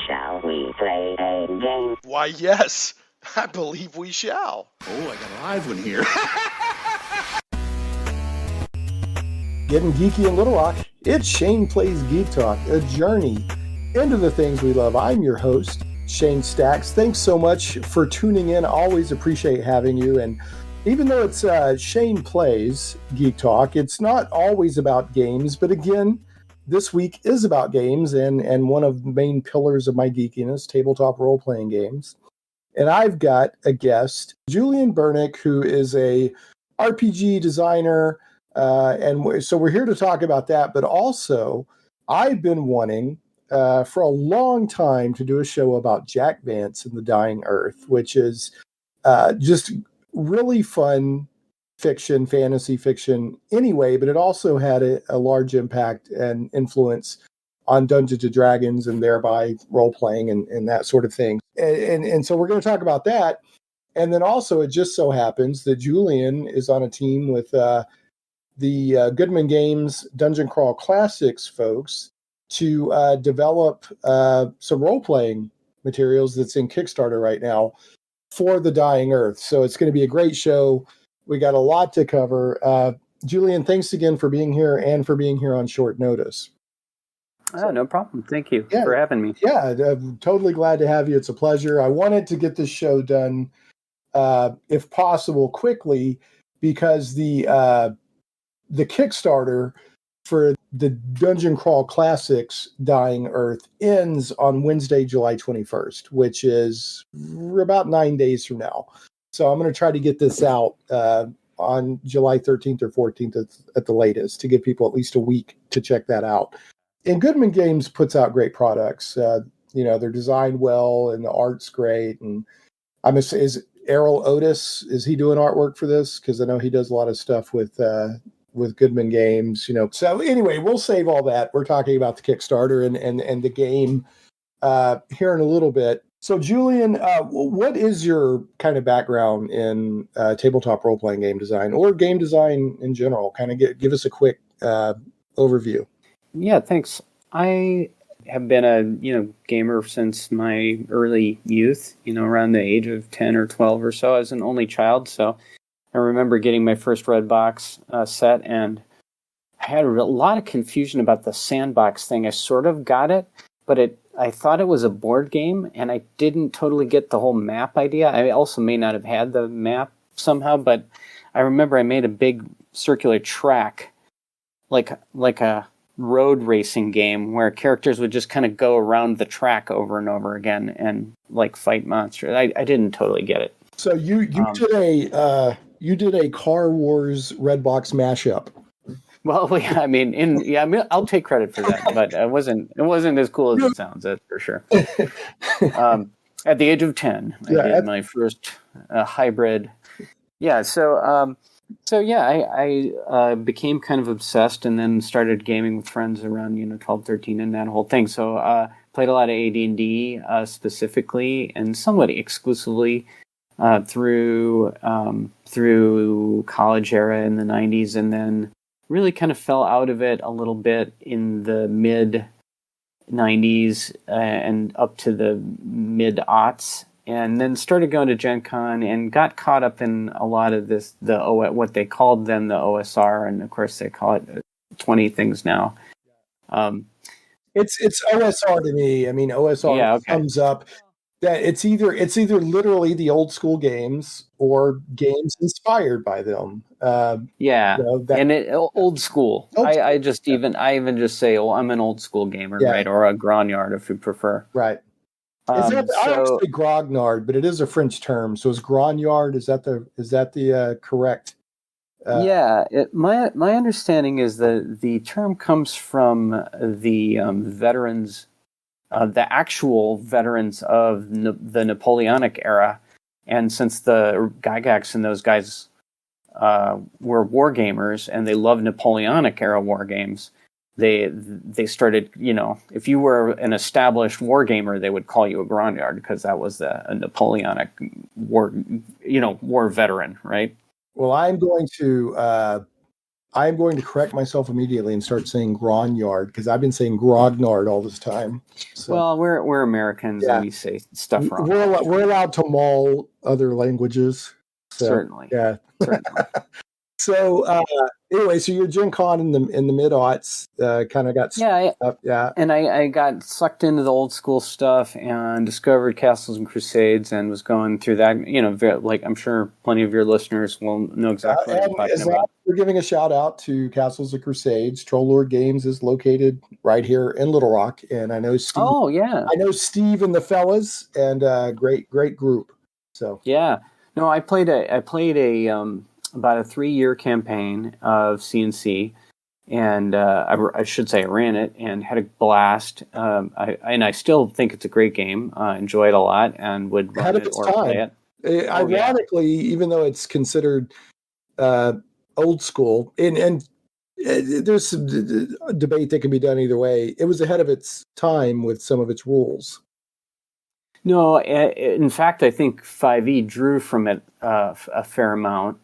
Shall we play a game? Why, yes, I believe we shall. Oh, I got a live one here. Getting geeky in Little Rock, it's Shane Plays Geek Talk, a journey into the things we love. I'm your host, Shane Stacks. Thanks so much for tuning in. Always appreciate having you. And even though it's Shane Plays Geek Talk, it's not always about games. But again, this week is about games and one of the main pillars of my geekiness, tabletop role-playing games. And I've got a guest, Julian Bernick, who is a RPG designer. So we're here to talk about that. But also, I've been wanting for a long time to do a show about Jack Vance and the Dying Earth, which is just really fun fiction, fantasy fiction anyway, but it also had a large impact and influence on Dungeons & Dragons and thereby role-playing and that sort of thing. And so we're going to talk about that. And then also it just so happens that Julian is on a team with the Goodman Games Dungeon Crawl Classics folks to develop some role-playing materials that's in Kickstarter right now for the Dying Earth. So it's going to be a great show. We got a lot to cover. Julian, thanks again for being here and for being here on short notice. Oh, no problem. Thank you for having me. Yeah, I'm totally glad to have you. It's a pleasure. I wanted to get this show done, if possible, quickly, because the Kickstarter for the Dungeon Crawl Classics Dying Earth ends on Wednesday, July 21st, which is about 9 days from now. So I'm going to try to get this out on July 13th or 14th at the latest to give people at least a week to check that out. And Goodman Games puts out great products. They're designed well and the art's great. And is Errol Otis, is he doing artwork for this? Because I know he does a lot of stuff with Goodman Games. So anyway, we'll save all that. We're talking about the Kickstarter and the game here in a little bit. So, Julian, what is your kind of background in tabletop role-playing game design or game design in general? Kind of give us a quick overview. Yeah, thanks. I have been a gamer since my early youth. Around the age of 10 or 12 or so. I was an only child, so I remember getting my first Redbox set, and I had a lot of confusion about the sandbox thing. I sort of got it, but I thought it was a board game, and I didn't totally get the whole map idea. I also may not have had the map somehow, but I remember I made a big circular track, like a road racing game where characters would just kind of go around the track over and over again and fight monsters. I didn't totally get it. So you did a Car Wars Redbox mashup. Well, yeah, I'll take credit for that, but it wasn't as cool as it sounds, that's for sure. At the age of 10, I did my first hybrid. Yeah, I became kind of obsessed and then started gaming with friends around 12, 13 and that whole thing. So played a lot of AD&D specifically and somewhat exclusively through college era in the 90s, and then really kind of fell out of it a little bit in the mid 90s and up to the mid aughts, and then started going to Gen Con and got caught up in a lot of what they called then the OSR, and of course they call it 20 things now. It's OSR to me. I mean, OSR comes up that it's either literally the old school games or games inspired by them. Old school. I even just say, I'm an old school gamer, right? Or a grognard if you prefer. Right. I always say grognard, but it is a French term. So is grognard, is that the correct? My understanding is that the term comes from the veterans, the actual veterans of the Napoleonic era, and since the Gygax and those guys were war gamers and they loved Napoleonic era war games, they started, if you were an established war gamer, they would call you a grognard because that was a Napoleonic war veteran, right? Well, I'm going to I'm going to correct myself immediately and start saying grognard because I've been saying grognard all this time. So, Well, we're Americans and we say stuff wrong. We're allowed to maul other languages. So, Certainly. Yeah. Certainly. So anyway, so your Gen Con in the mid-aughts kind of got up. Yeah. And I got sucked into the old school stuff and discovered Castles and Crusades and was going through that. You know, like I'm sure plenty of your listeners will know exactly what I'm talking about. We're giving a shout out to Castles and Crusades. Troll Lord Games is located right here in Little Rock, and I know Steve. Oh yeah, I know Steve and the fellas, and great group. So yeah, no, I played a about a 3-year campaign of CNC, and I should say I ran it and had a blast. I still think it's a great game. Enjoy it a lot and would run it or play it. Ironically, even though it's considered old school, and there's some debate that can be done either way, it was ahead of its time with some of its rules. No, in fact, I think 5e drew from it a fair amount.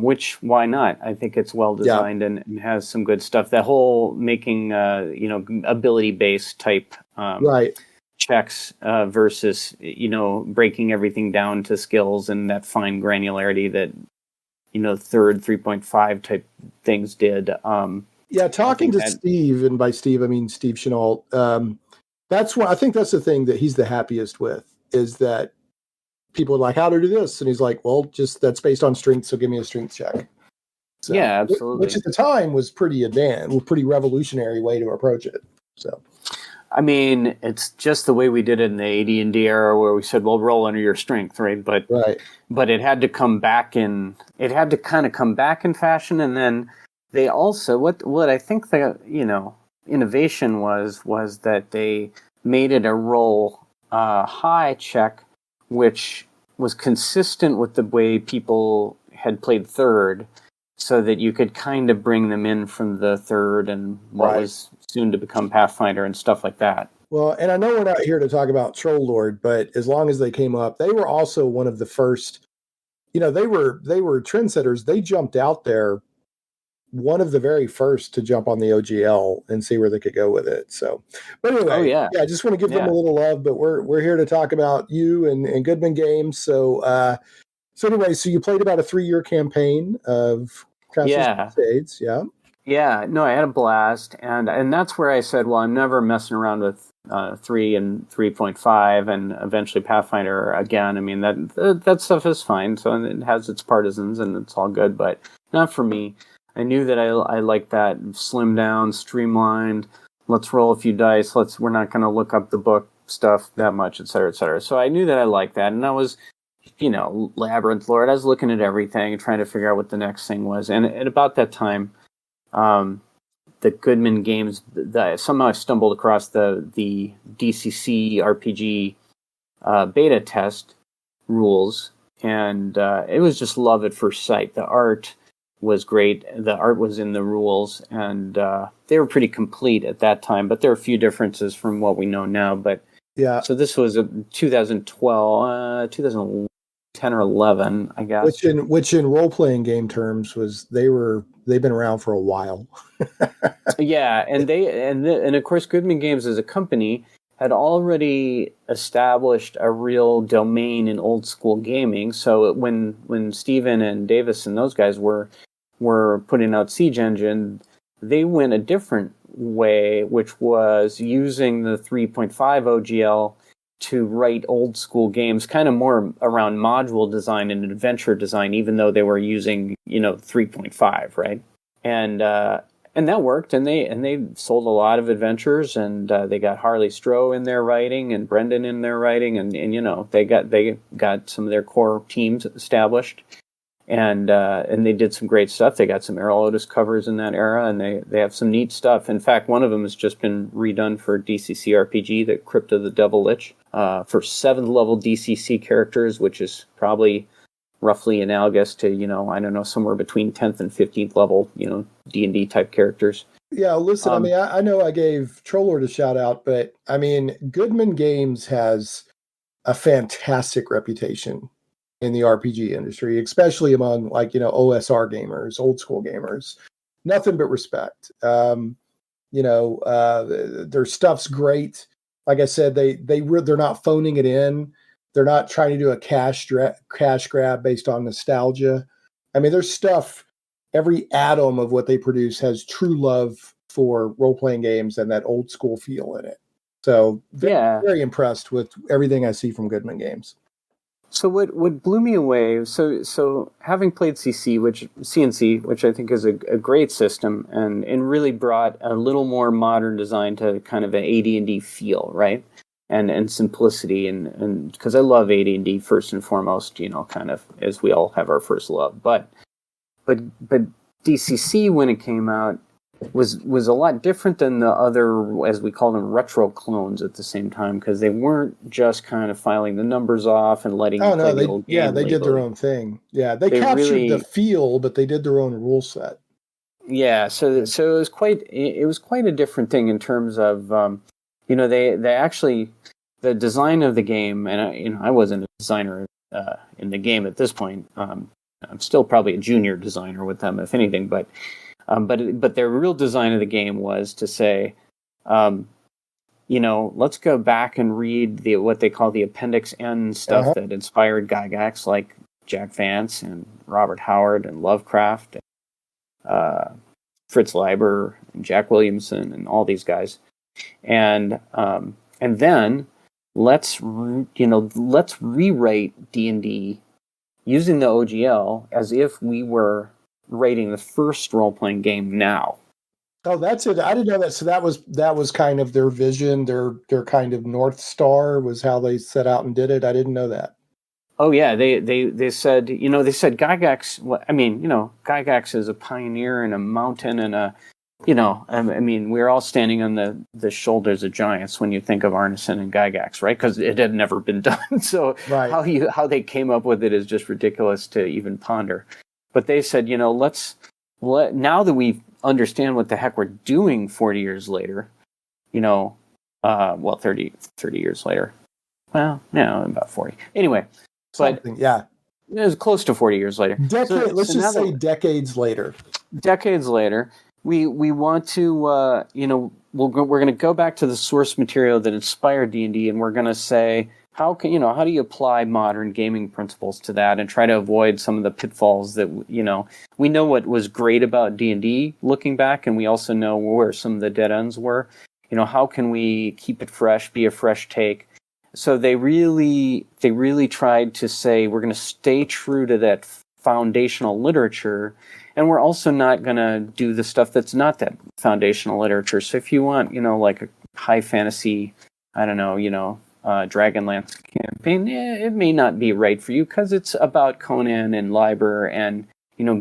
Which, why not? I think it's well designed and has some good stuff. That whole making, ability-based type checks versus, breaking everything down to skills and that fine granularity that, third 3.5 type things did. Talking to Steve, and by Steve, I mean Steve Chenault. That's why I think that's the thing that he's the happiest with, is that people are like, how to do this? And he's like, well, just that's based on strength, so give me a strength check. So, yeah, absolutely. Which at the time was pretty advanced, pretty revolutionary way to approach it. So, I mean, it's just the way we did it in the AD&D era, where we said, well, roll under your strength, right? But it had to come back in. It had to kind of come back in fashion, and then they also what I think the innovation was that they made it a roll high check, which was consistent with the way people had played third, so that you could kind of bring them in from the third and what was soon to become Pathfinder and stuff like that. Well, and I know we're not here to talk about Troll Lord, but as long as they came up, they were also one of the first, they were trendsetters. They jumped out there, one of the very first to jump on the OGL and see where they could go with it. So, but anyway, I just want to give them a little love, but we're here to talk about you and Goodman Games. So, anyway, so you played about a 3-year campaign of Castles Crusades. Yeah, no, I had a blast, and that's where I said, well, I'm never messing around with 3 and 3.5 and eventually Pathfinder again. I mean, that stuff is fine, so it has its partisans and it's all good, but not for me. I knew that I liked that slim down, streamlined. Let's roll a few dice. We're not going to look up the book stuff that much, et cetera, et cetera. So I knew that I liked that, and I was, Labyrinth Lord. I was looking at everything and trying to figure out what the next thing was. And at about that time, the Goodman Games, somehow I stumbled across the DCC RPG beta test rules, and it was just love at first sight. The art was great. The art was in the rules, and they were pretty complete at that time, but there are a few differences from what we know now. But so this was a 2012, 2010 or 11, I guess. Which in role-playing game terms was they've been around for a while. Yeah, and of course Goodman Games as a company had already established a real domain in old school gaming. So when Steven and Davis and those guys were putting out Siege Engine, they went a different way, which was using the 3.5 OGL to write old school games, kind of more around module design and adventure design, even though they were using 3.5, right? And that worked, and they sold a lot of adventures, and they got Harley Stroh in their writing and Brendan in their writing, and they got some of their core teams established, and they did some great stuff. They got some Errol Otis covers in that era, and they have some neat stuff. In fact, one of them has just been redone for DCC RPG, the Crypt of the Devil Lich, for 7th level DCC characters, which is probably roughly analogous to, I don't know, somewhere between 10th and 15th level, D&D type characters. Yeah, listen, I mean, I know I gave Trollord a shout out, but I mean, Goodman Games has a fantastic reputation in the RPG industry, especially among OSR gamers, old school gamers. nothing but respect. Their stuff's great. Like I said, they're not phoning it in. They're not trying to do a cash grab based on nostalgia. I mean, their stuff, every atom of what they produce has true love for role-playing games and that old school feel in it. So very impressed with everything I see from Goodman Games. So what blew me away, so having played CNC, which I think is a great system, and really brought a little more modern design to kind of an AD&D feel, right? And simplicity, and because I love AD&D first and foremost, kind of as we all have our first love. But DCC, when it came out, was a lot different than the other, as we call them, retro clones at the same time, because they weren't just kind of filing the numbers off and letting you play the old game. They did their own thing. Yeah, they captured the feel, but they did their own rule set. Yeah, so it was quite a different thing in terms of they actually, the design of the game, and I wasn't a designer in the game at this point. I'm still probably a junior designer with them, if anything, but their real design of the game was to say, let's go back and read what they call the Appendix N stuff that inspired Gygax, like Jack Vance and Robert Howard and Lovecraft, and Fritz Leiber and Jack Williamson and all these guys, and then let's rewrite D&D using the OGL as if we were writing the first role-playing game now. Oh, that's it. I didn't know that. So that was kind of their vision, their kind of North Star was how they set out and did it. I didn't know that. Oh yeah, they said, Gygax, Gygax is a pioneer and a mountain and we're all standing on the shoulders of giants when you think of Arneson and Gygax, right? Because it had never been done. So right. How they came up with it is just ridiculous to even ponder. But they said, now that we understand what the heck we're doing 40 years later, 30 years later. Well, no, about 40. Anyway, it was close to 40 years later. Let's just say decades later. Decades later, we want to, we're going to go back to the source material that inspired D&D, and we're going to say, how do you apply modern gaming principles to that and try to avoid some of the pitfalls that, we know what was great about D&D looking back, and we also know where some of the dead ends were. How can we keep it fresh, be a fresh take? So they really tried to say, we're going to stay true to that foundational literature, and we're also not going to do the stuff that's not that foundational literature. So if you want, like a high fantasy, Dragonlance campaign, it may not be right for you because it's about Conan and Liber and,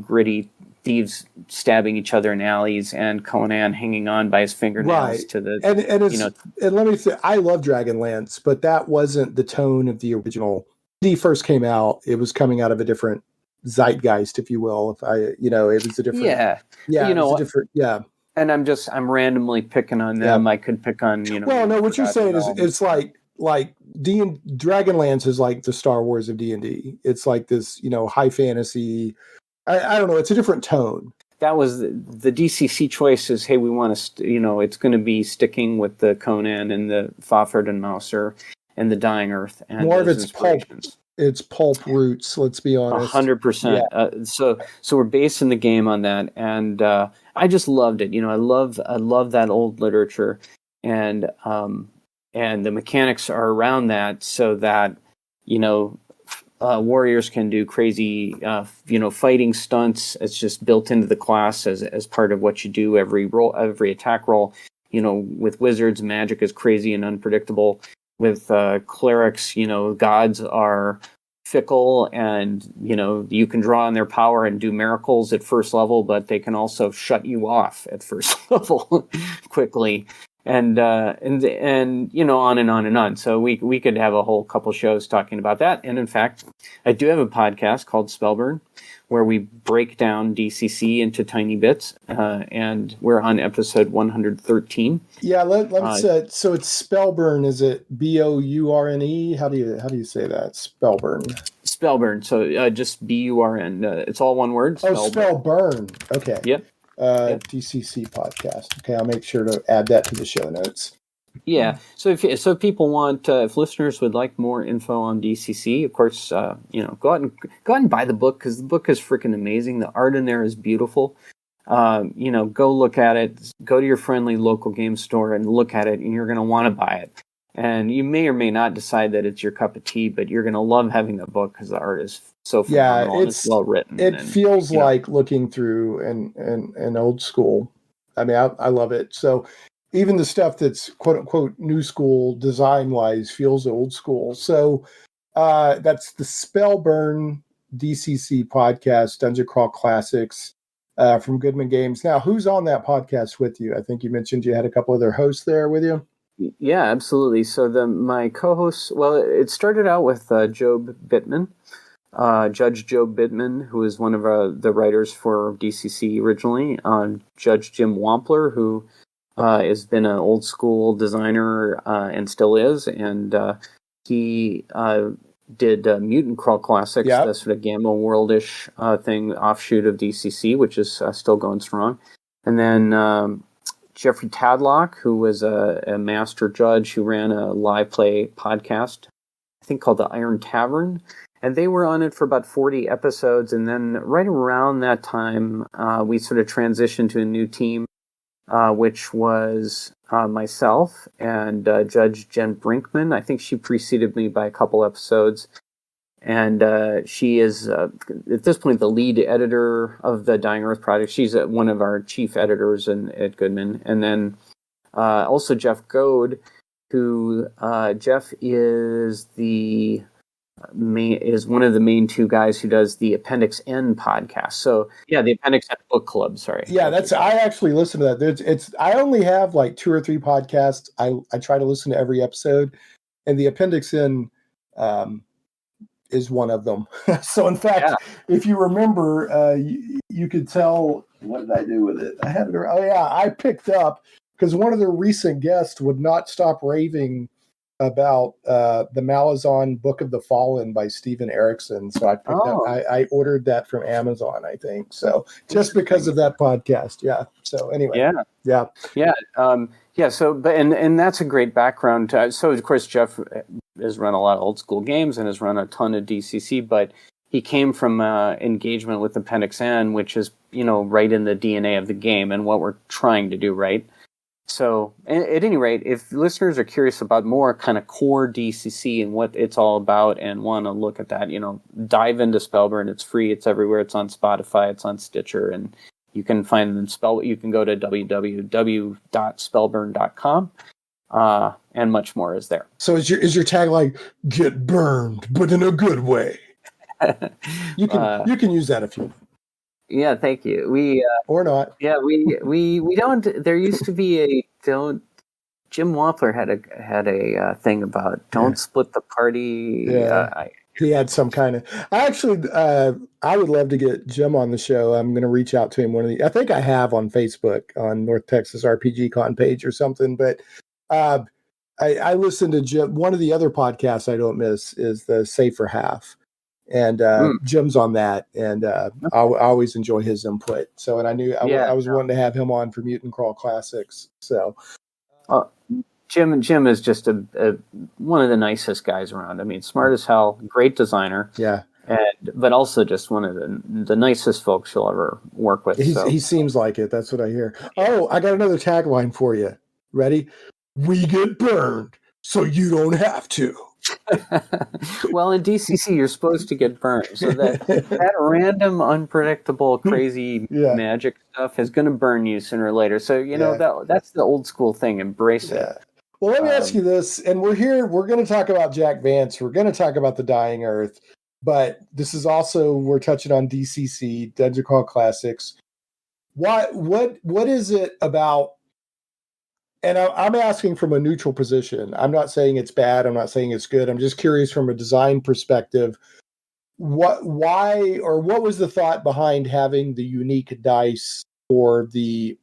gritty thieves stabbing each other in alleys and Conan hanging on by his fingernails to the... And let me say, I love Dragonlance, but that wasn't the tone of the original. When he first came out, it was coming out of a different zeitgeist, if you will. It was a different... Yeah. Yeah, it was a different... Yeah. And I'm randomly picking on them. Yeah. I could pick on, Well, no, what you're saying is it's like Dragonlance is like the Star Wars of D&D. It's like this, high fantasy. I don't know. It's a different tone. That was the DCC choice is, hey, we want to, it's going to be sticking with the Conan and the Fawford and Mauser and the Dying Earth and more of its pulp. It's pulp roots. Let's be honest. 100%. Yeah. So we're basing the game on that, and I just loved it. I love that old literature, and the mechanics are around that so that, warriors can do crazy, fighting stunts. It's just built into the class as part of what you do every attack roll. With wizards, magic is crazy and unpredictable. With clerics, gods are fickle, and you can draw on their power and do miracles at first level, but they can also shut you off at first level quickly. And on and on and on. So we could have a whole couple shows talking about that. And in fact, I do have a podcast called Spellburn, where we break down DCC into tiny bits, and we're on episode 113. Yeah, let's. So it's Spellburn. Is it B-O-U-R-N-E? How do you say that? Spellburn. Spellburn. So just B-U-R-N. It's all one word. Spellburn. Okay. Yep. DCC podcast. Okay, I'll make sure to add that to the show notes. Yeah. So if people want, if listeners would like more info on DCC, of course, go out and buy the book, because the book is freaking amazing. The art in there is beautiful. Go look at it. Go to your friendly local game store and look at it, and you're going to want to buy it. And you may or may not decide that it's your cup of tea, but you're going to love having the book because the art is so phenomenal. And it's well written. It feels like looking through an old school. I mean, I love it. So even the stuff that's quote unquote new school design wise feels old school. So that's the Spellburn DCC podcast, Dungeon Crawl Classics, from Goodman Games. Now, who's on that podcast with you? I think you mentioned you had a couple other hosts there with you. Yeah, absolutely. So my co-hosts, well, it started out with Job Bittman, Judge Job Bittman, who is one of the writers for DCC originally, Judge Jim Wampler, who has been an old school designer and still is, and he did Mutant Crawl Classics, the sort of Gamma World-ish thing, offshoot of DCC, which is still going strong. And then Jeffrey Tadlock, who was a master judge who ran a live play podcast, I think called the Iron Tavern. And they were on it for about 40 episodes. And then right around that time, we sort of transitioned to a new team, which was myself and Judge Jen Brinkman. I think she preceded me by a couple episodes. And she is, at this point, the lead editor of the Dying Earth Project. She's one of our chief editors at Goodman. And then also Jeff Goad, who Jeff is is one of the main two guys who does the Appendix N podcast. So yeah, the Appendix N book club. Sorry. Yeah, I actually listen to that. I only have like 2 or 3 podcasts. I try to listen to every episode, and the Appendix N is one of them. So in fact, if you remember, you could tell, what did I do with it? I had it. Oh yeah, I picked up, because one of the recent guests would not stop raving about the Malazan Book of the Fallen by Stephen Erickson. So I picked up, I ordered that from Amazon, I think. So just because of that podcast. Yeah. So anyway. Yeah. So, and that's a great background. So of course, Jeff has run a lot of old school games and has run a ton of DCC, but he came from engagement with Appendix N, which is, right in the DNA of the game and what we're trying to do, right? So at any rate, if listeners are curious about more kind of core DCC and what it's all about and want to look at that, dive into Spellburn. It's free. It's everywhere. It's on Spotify. It's on Stitcher. And you can find them you can go to www.spellburn.com and much more is there. So is your tagline, "Get burned, but in a good way"? You can use that if you want. Yeah, thank you. We or not. Yeah, we don't. There used to be Jim Wampler had a thing about don't split the party. Yeah, he had some kind of. I would love to get Jim on the show. I'm going to reach out to him. I think I have on Facebook on North Texas RPG Con page or something. But I listen to Jim. One of the other podcasts I don't miss is the Safer Half. And Jim's on that, and I always enjoy his input. So, and I knew I was wanting to have him on for Mutant Crawl Classics. So, Jim is just one of the nicest guys around. I mean, smart as hell, great designer. Yeah, but also just one of the nicest folks you'll ever work with. He seems like it. That's what I hear. Oh, I got another tagline for you. Ready? We get burned, so you don't have to. Well, in DCC, you're supposed to get burned. So that random, unpredictable, crazy magic stuff is going to burn you sooner or later. So, that's the old school thing. Embrace it. Well, let me ask you this. And we're going to talk about Jack Vance. We're going to talk about the Dying Earth. But this is also, we're touching on DCC, Dungeon Crawl Classics. What is it about? And I'm asking from a neutral position. I'm not saying it's bad. I'm not saying it's good. I'm just curious from a design perspective. What was the thought behind having the unique dice for the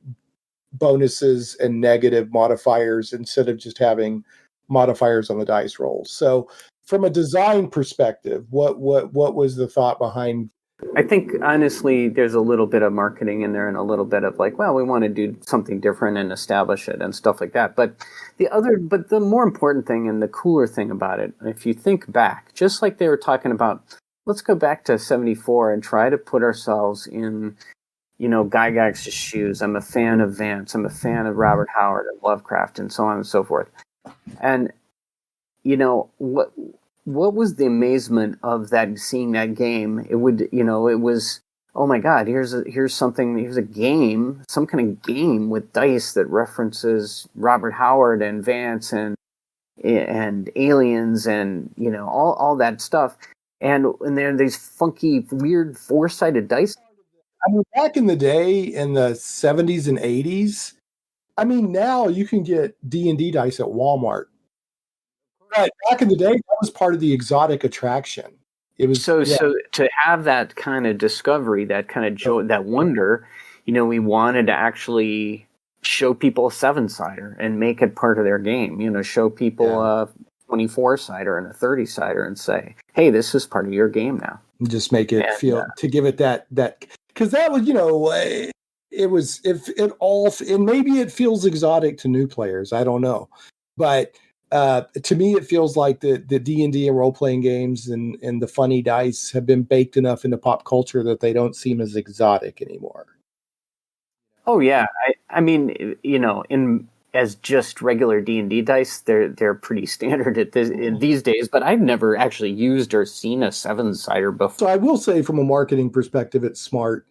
bonuses and negative modifiers instead of just having modifiers on the dice rolls? So from a design perspective, what was the thought behind I think honestly, there's a little bit of marketing in there and a little bit of like, well, we want to do something different and establish it and stuff like that. But the more important thing and the cooler thing about it, if you think back, just like they were talking about, let's go back to 74 and try to put ourselves in, Gygax's shoes. I'm a fan of Vance. I'm a fan of Robert Howard and Lovecraft and so on and so forth. And, what was the amazement of that, seeing that game? It was, oh my God, here's a game, some kind of game with dice that references Robert Howard and Vance and aliens and, all that stuff. And there are these funky, weird 4-sided dice. I mean, back in the day, in the 70s and 80s, I mean, now you can get D&D dice at Walmart. But back in the day, that was part of the exotic attraction. It was so to have that kind of discovery, that kind of joy, that wonder, we wanted to actually show people a 7-sider and make it part of their game. Show people a 24-sider and a 30-sider and say, hey, this is part of your game now. And just make it to give it that because that was and maybe it feels exotic to new players. I don't know, but. To me, it feels like the D&D and role-playing games and the funny dice have been baked enough into pop culture that they don't seem as exotic anymore. Oh yeah, I mean, as just regular D&D dice, they're pretty standard these days. But I've never actually used or seen a 7-sider before. So I will say, from a marketing perspective, it's smart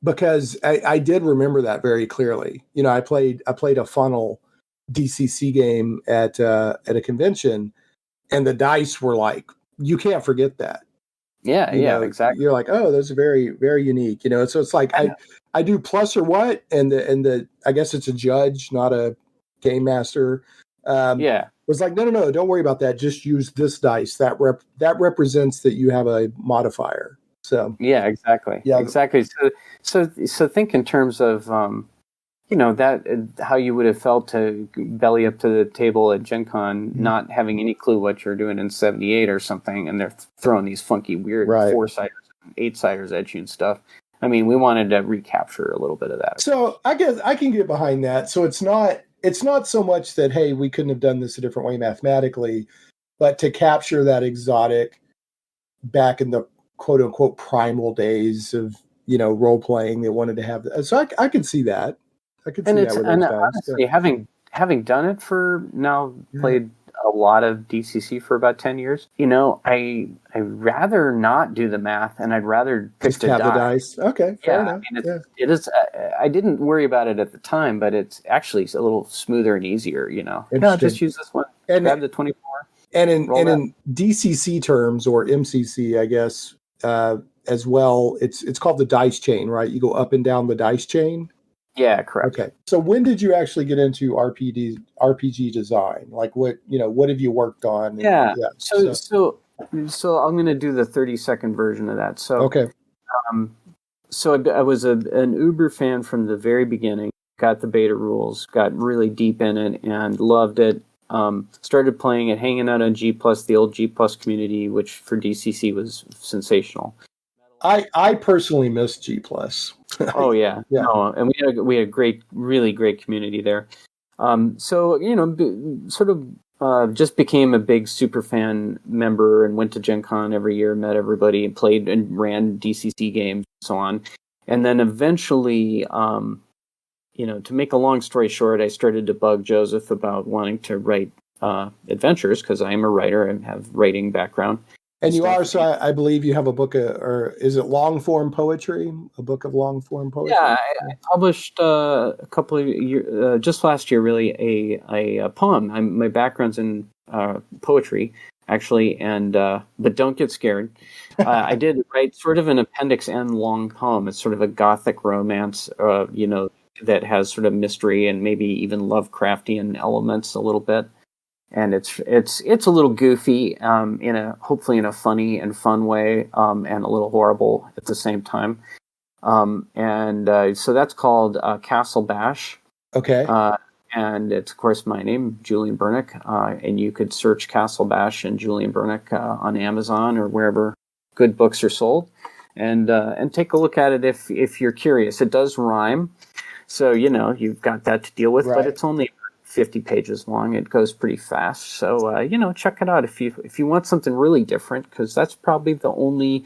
because I did remember that very clearly. I played a funnel DCC game at a convention, and the dice were like, you can't forget that. Yeah, exactly. You're like, oh, those are very, very unique. So it's like I do plus or what, and the I guess it's a judge, not a game master. Was like, no, don't worry about that. Just use this dice. That represents that you have a modifier. So yeah, exactly. Yeah, exactly. So think in terms of that how you would have felt to belly up to the table at Gen Con, not having any clue what you're doing in 78 or something, and they're throwing these funky, weird 4-siders and 8-siders at you and stuff. I mean, we wanted to recapture a little bit of that. So I guess I can get behind that. So it's not so much that, hey, we couldn't have done this a different way mathematically, but to capture that exotic back in the quote unquote primal days of, role playing, they wanted to have that. So I could see that. I could see that with those guys. Honestly, having done it for now, played a lot of DCC for about 10 years. I rather not do the math, and I'd rather pick the dice. Okay, fair enough. I mean, it is. I didn't worry about it at the time, but it's actually a little smoother and easier. No, just use this one. And grab the 24. And in DCC terms, or MCC, I guess, as well, it's called the dice chain, right? You go up and down the dice chain. Yeah, correct. Okay. So when did you actually get into RPG design? Like what have you worked on? So I'm going to do the 30-second version of that. So, okay. So I was an Uber fan from the very beginning, got the beta rules, got really deep in it and loved it. Started playing it, hanging out on G+, the old G+ community, which for DCC was sensational. I personally miss G+. Oh yeah. No, and we had a really great community there. So sort of just became a big super fan member and went to Gen Con every year, met everybody, and played and ran DCC games and so on. And then eventually, to make a long story short, I started to bug Joseph about wanting to write adventures because I am a writer and have writing background. And you are, so I believe you have a book, or is it long form poetry? A book of long form poetry? Yeah, I published a couple of years, just last year, really, a poem. My background's in poetry, actually, and but don't get scared. I did write sort of an Appendix N long poem. It's sort of a gothic romance, that has sort of mystery and maybe even Lovecraftian elements a little bit. And it's a little goofy, hopefully in a funny and fun way, and a little horrible at the same time. So that's called Castle Bash. Okay. And it's of course my name, Julian Bernick, and you could search Castle Bash and Julian Bernick on Amazon or wherever good books are sold. and take a look at it if you're curious. It does rhyme, so you've got that to deal with, Right. but it's only 50 pages long. It goes pretty fast, so check it out if you want something really different, because that's probably the only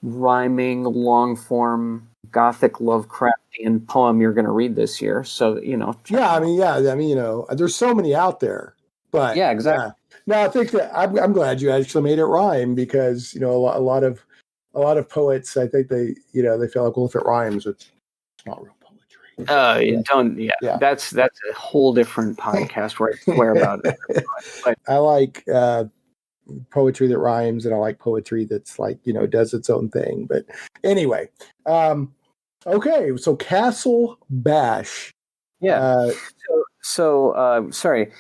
rhyming long form Gothic Lovecraftian poem you're going to read this year. So there's so many out there, but yeah, exactly. No, I think that I'm glad you actually made it rhyme, because a lot of poets, I think they feel like, well, if it rhymes, it's not real poetry. That's a whole different podcast where I swear about it. But I like poetry that rhymes, and I like poetry that's like does its own thing. But anyway, okay, so Castle Bash. Yeah. Sorry,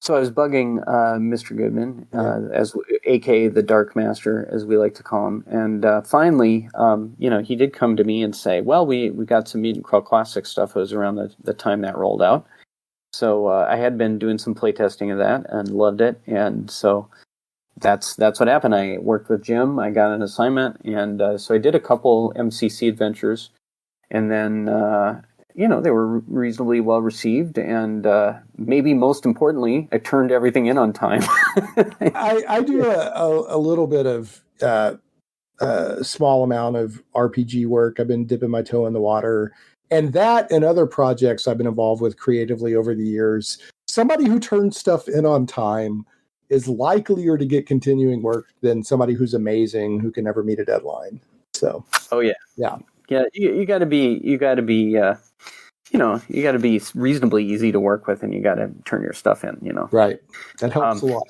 so I was bugging Mr. Goodman, as aka the Dark Master, as we like to call him, and finally, he did come to me and say, "Well, we got some Mutant Crawl Classic stuff." It was around the time that rolled out, so I had been doing some playtesting of that and loved it, and so that's what happened. I worked with Jim. I got an assignment, and so I did a couple MCC adventures, and then. They were reasonably well received, and maybe most importantly, I turned everything in on time. I do a little bit of small amount of RPG work. I've been dipping my toe in the water, and that and other projects I've been involved with creatively over the years. Somebody who turns stuff in on time is likelier to get continuing work than somebody who's amazing who can never meet a deadline. So, yeah. You got to be reasonably easy to work with, and you got to turn your stuff in. Right. That helps a lot.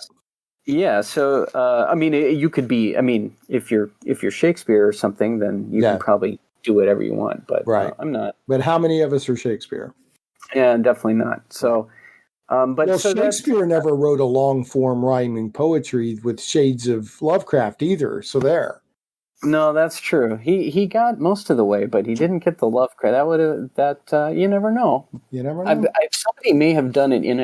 Yeah. So, you could be. If you're Shakespeare or something, then you can probably do whatever you want. But right. I'm not. But how many of us are Shakespeare? Yeah, definitely not. So. Shakespeare never wrote a long form rhyming poetry with shades of Lovecraft either. So there. No, that's true. He got most of the way, but he didn't get the Lovecraft. You never know. You never know. Somebody may have done it in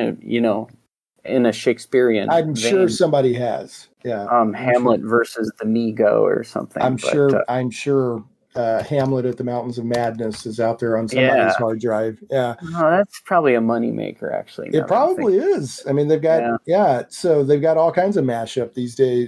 a Shakespearean. I'm sure somebody has. Yeah. Hamlet versus the Nego or something. I'm sure Hamlet at the Mountains of Madness is out there on somebody's hard drive. Yeah. No, that's probably a moneymaker, actually. It probably is. They've got so they've got all kinds of mashups these days.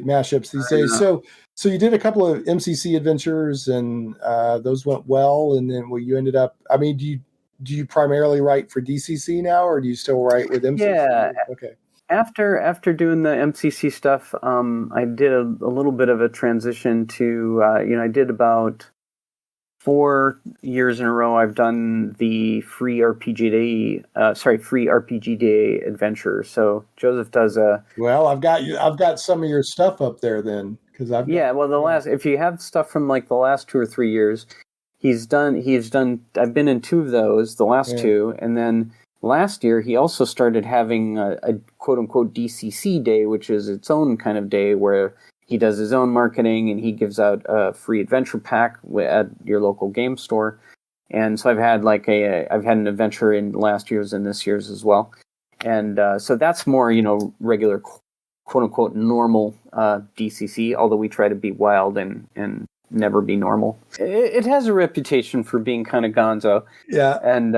So you did a couple of MCC adventures, and those went well. And then you ended up. Do you primarily write for DCC now, or do you still write with MCC? Yeah. Okay. After doing the MCC stuff, I did a little bit of a transition to. I did about 4 years in a row. I've done the free RPG Day adventure. So Joseph does a. Well, I've got some of your stuff up there then. If you have stuff from like the last 2 or 3 years, he's done. I've been in 2 of those, the last 2, and then last year he also started having a quote unquote DCC day, which is its own kind of day where he does his own marketing and he gives out a free adventure pack at your local game store. And so I've had an adventure in last year's and this year's as well, and so that's more regular. "Quote unquote" normal DCC, although we try to be wild and never be normal. It has a reputation for being kind of gonzo. Yeah, and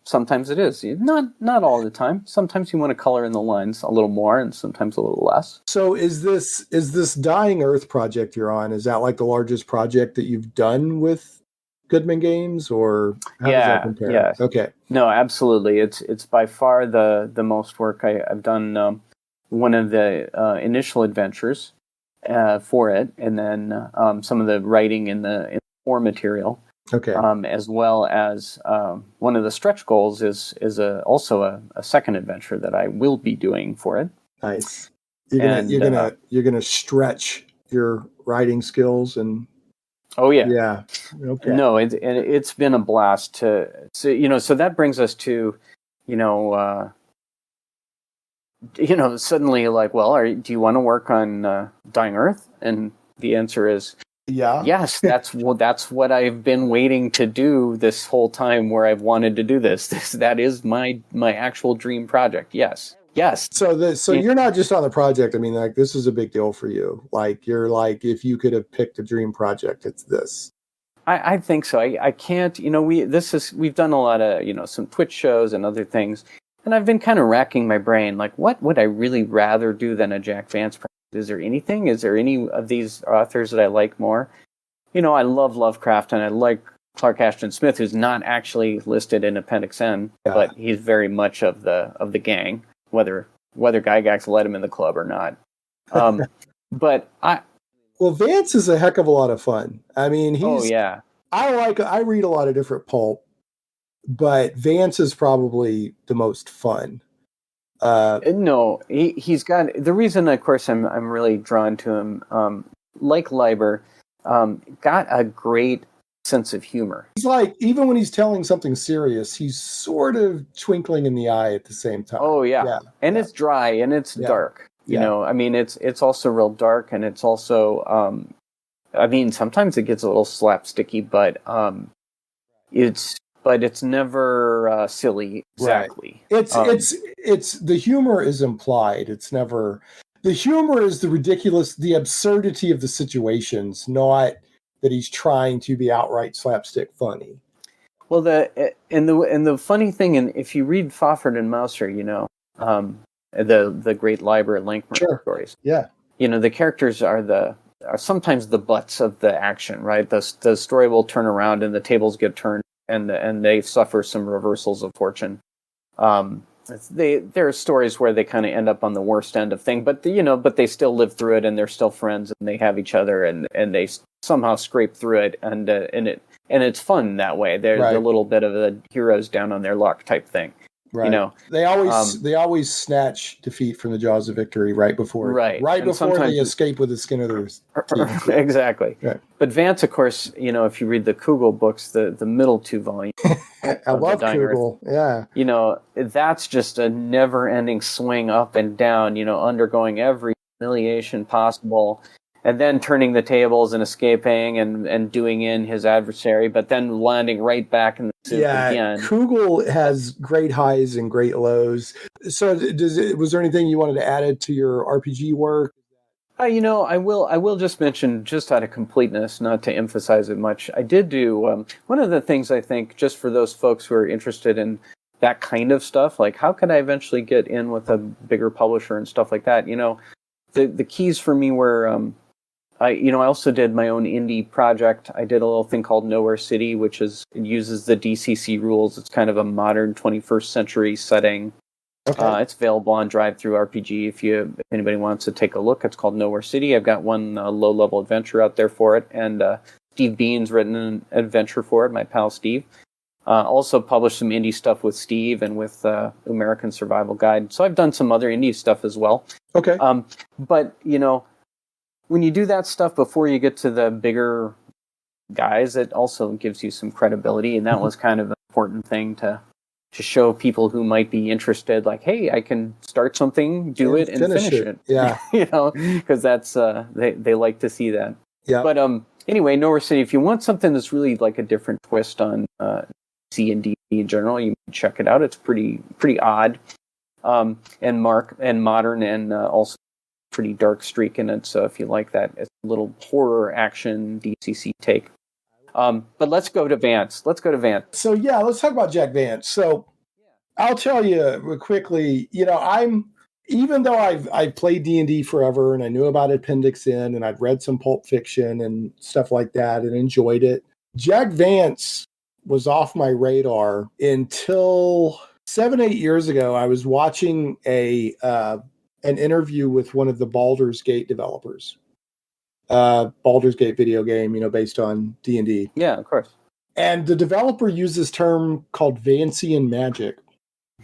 sometimes it is. Not all the time. Sometimes you want to color in the lines a little more, and sometimes a little less. So is this Dying Earth project you're on? Is that like the largest project that you've done with Goodman Games, or how does that compare? Yeah. Okay. No, absolutely. It's by far the most work I've done. One of the initial adventures for it, and then some of the writing in the core material. Okay. As well as one of the stretch goals is also a second adventure that I will be doing for it. Nice. You're gonna stretch your writing skills and. Oh yeah. Yeah. Okay. No, it's been a blast so that brings us to suddenly like, well, do you want to work on Dying Earth? And the answer is yes. That's what I've been waiting to do this whole time, where I've wanted to do this. That is my actual dream project. Yes. Yes. So you're not just on the project. I mean, like, this is a big deal for you. Like, you're like, if you could have picked a dream project, it's this. I think so. I can't, we've done a lot of, some Twitch shows and other things, and I've been kind of racking my brain, like, what would I really rather do than a Jack Vance project? Is there anything? Is there any of these authors that I like more? I love Lovecraft, and I like Clark Ashton Smith, who's not actually listed in Appendix N, but he's very much of the gang, whether Gygax let him in the club or not. Well, Vance is a heck of a lot of fun. I mean, I read a lot of different pulp, but Vance is probably the most fun. No, he's got the reason. Of course, I'm really drawn to him. Like Leiber, got a great sense of humor. He's like, even when he's telling something serious, he's sort of twinkling in the eye at the same time. Oh yeah. And it's dry and it's dark. I mean, it's also real dark, and it's also, sometimes it gets a little slapsticky, but it's never silly. Exactly. Right. It's the humor is implied. It's never, the humor is the ridiculous, the absurdity of the situations, not that he's trying to be outright slapstick funny. Well, the funny thing, and if you read Fawford and Mauser, the great Leiber and Lankmer stories. Yeah. The characters are sometimes the butts of the action, right? The story will turn around and the tables get turned and they suffer some reversals of fortune. There are stories where they kind of end up on the worst end of thing, but they still live through it, and they're still friends, and they have each other, and they somehow scrape through it, and it's fun that way. There's a little bit of the heroes down on their luck type thing. Right. They always snatch defeat from the jaws of victory right before they escape with the skin of their teeth. Exactly. Right. But Vance, of course, if you read the Kugel books, the middle two volumes. I love Kugel. Yeah. That's just a never-ending swing up and down. Undergoing every humiliation possible, and then turning the tables and escaping and doing in his adversary, but then landing right back in the soup again. Kugel has great highs and great lows. So was there anything you wanted to add to your RPG work? I will just mention, just out of completeness, not to emphasize it much, I did do, one of the things I think, just for those folks who are interested in that kind of stuff, like how could I eventually get in with a bigger publisher and stuff like that, the keys for me were, I also did my own indie project. I did a little thing called Nowhere City, which uses the DCC rules. It's kind of a modern 21st century setting. Okay. It's available on Drive-Thru RPG if anybody wants to take a look. It's called Nowhere City. I've got one low-level adventure out there for it, and Steve Bean's written an adventure for it, my pal Steve. Also published some indie stuff with Steve and with American Survival Guide. So I've done some other indie stuff as well. Okay. But, when you do that stuff before you get to the bigger guys, it also gives you some credibility, and that was kind of an important thing to show people who might be interested, like, hey, I can start something, do it, and finish it. Yeah. Because that's they like to see that. Yeah. But anyway, Nowhere City, if you want something that's really like a different twist on C&D in general, you can check it out. It's pretty odd, and modern, and also pretty dark streak in it. So if you like that, it's a little horror action DCC take. But let's go to Vance. So let's talk about Jack Vance. So I'll tell you quickly, even though I've played D&D forever and I knew about Appendix N and I'd read some pulp fiction and stuff like that and enjoyed it, Jack Vance was off my radar until 7-8 years ago. I was watching an interview with one of the Baldur's Gate developers. Baldur's Gate video game, based on D&D. Yeah, of course. And the developer used this term called Vancian magic.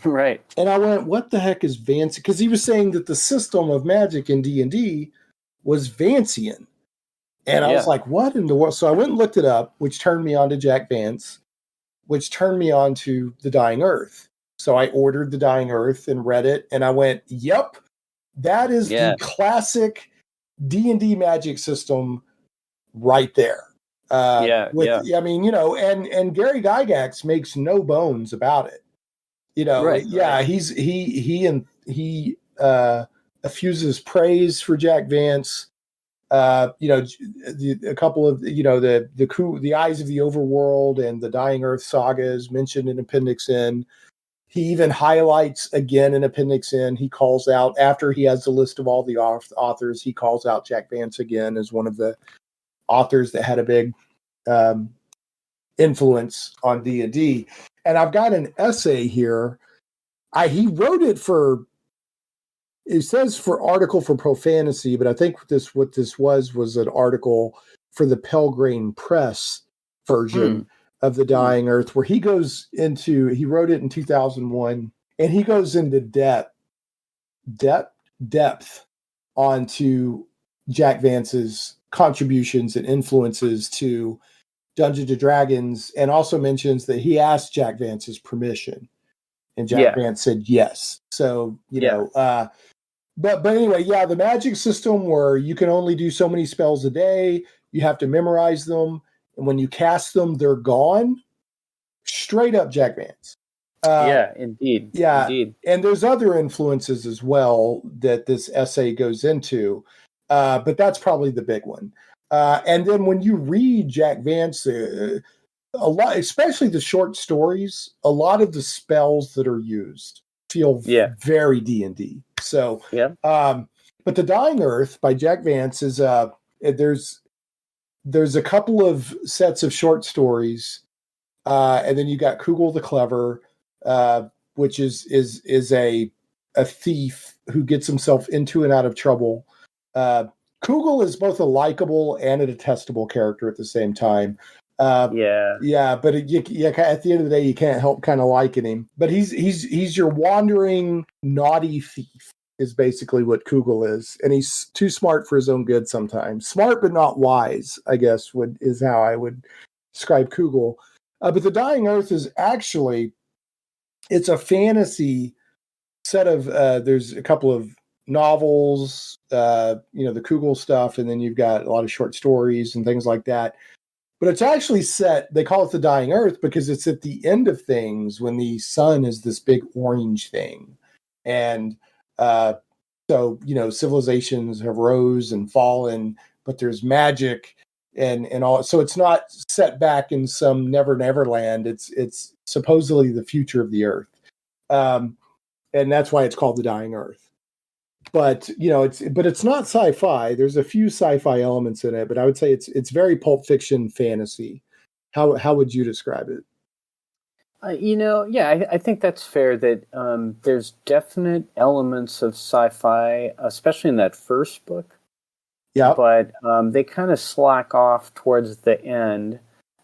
Right. And I went, what the heck is Vance? Because he was saying that the system of magic in D&D was Vancian. And I was like, what in the world? So I went and looked it up, which turned me on to Jack Vance, which turned me on to The Dying Earth. So I ordered The Dying Earth and read it, and I went, yep, that is the classic D&D magic system right there. I mean, and Gary Gygax makes no bones about it. Right. He he effuses praise for Jack Vance. A couple of the Eyes of the Overworld and the Dying Earth saga is mentioned in Appendix N. He even highlights again in Appendix N. He calls out, after he has the list of all the authors, he calls out Jack Vance again as one of the authors that had a big influence on D&D. And I've got an essay here. He wrote it it says for article for Profantasy, but I think what this was an article for the Pelgrane Press version of The Dying Earth, where he wrote it in 2001, and he goes into depth onto Jack Vance's contributions and influences to Dungeons and Dragons, and also mentions that he asked Jack Vance's permission, and Jack Vance said yes. So, but anyway, the magic system where you can only do so many spells a day, you have to memorize them, and when you cast them, they're gone. Straight up Jack Vance. Indeed. Yeah, indeed. And there's other influences as well that this essay goes into, but that's probably the big one. And then when you read Jack Vance, a lot, especially the short stories, a lot of the spells that are used feel very D&D. So, but The Dying Earth by Jack Vance is there's a couple of sets of short stories, and then you got Kugel the Clever, which is a thief who gets himself into and out of trouble. Kugel is both a likable and a detestable character at the same time. But at the end of the day, you can't help kind of liking him. But he's your wandering, naughty thief, is basically what Kugel is, and he's too smart for his own good sometimes. Smart but not wise, I guess, is how I would describe Kugel. But The Dying Earth is actually, it's a fantasy set of. There's a couple of novels, the Kugel stuff, and then you've got a lot of short stories and things like that. But it's actually set, they call it The Dying Earth because it's at the end of things when the sun is this big orange thing. And so, civilizations have rose and fallen, but there's magic and all. So it's not set back in some never land. It's supposedly the future of the earth. And that's why it's called The Dying Earth. But it's not sci-fi. There's a few sci-fi elements in it, but I would say it's very Pulp Fiction fantasy. How would you describe it? I think that's fair. That there's definite elements of sci-fi, especially in that first book. Yeah, but they kind of slack off towards the end.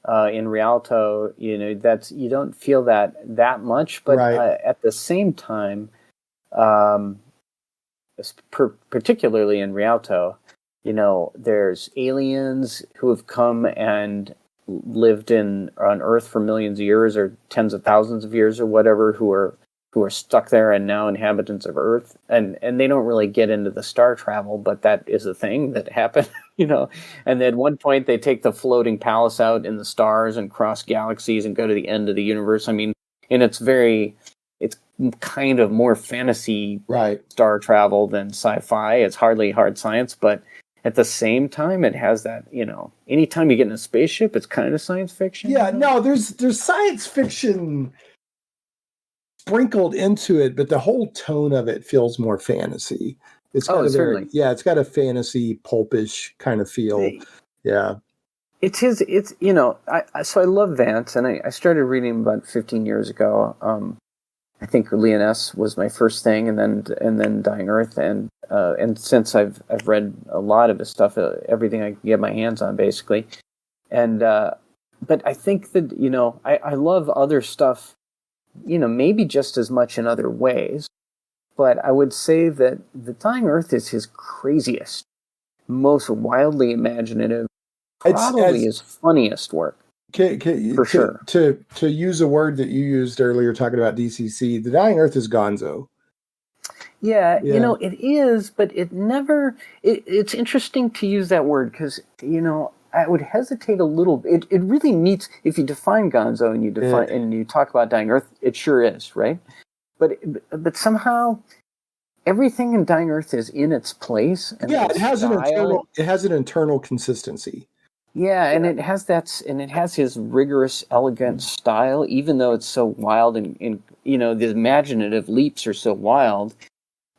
In Rialto, you don't feel that much, but at the same time. Particularly in Rialto, there's aliens who have come and lived on Earth for millions of years or tens of thousands of years or whatever, who are stuck there and now inhabitants of Earth, and they don't really get into the star travel, but that is a thing that happened, And then at one point they take the floating palace out in the stars and cross galaxies and go to the end of the universe. I mean, and it's kind of more fantasy star travel than sci-fi. It's hardly hard science, but at the same time, it has that, anytime you get in a spaceship, it's kind of science fiction. Yeah, no, there's science fiction sprinkled into it, but the whole tone of it feels more fantasy. It's got it's got a fantasy pulpish kind of feel. Yeah. So I love Vance, and I started reading about 15 years ago. I think Leoness was my first thing, and then Dying Earth, and since I've read a lot of his stuff, everything I can get my hands on, basically. And but I think that I love other stuff, maybe just as much in other ways. But I would say that The Dying Earth is his craziest, most wildly imaginative, probably his funniest work. For sure. To use a word that you used earlier talking about DCC, The Dying Earth is gonzo. Yeah. It is, but it never... It's interesting to use that word because, I would hesitate a little. It really meets... If you define gonzo and you talk about Dying Earth, it sure is, right? But somehow everything in Dying Earth is in its place. And it has an internal consistency. Yeah, and it has his rigorous, elegant style, even though it's so wild and the imaginative leaps are so wild.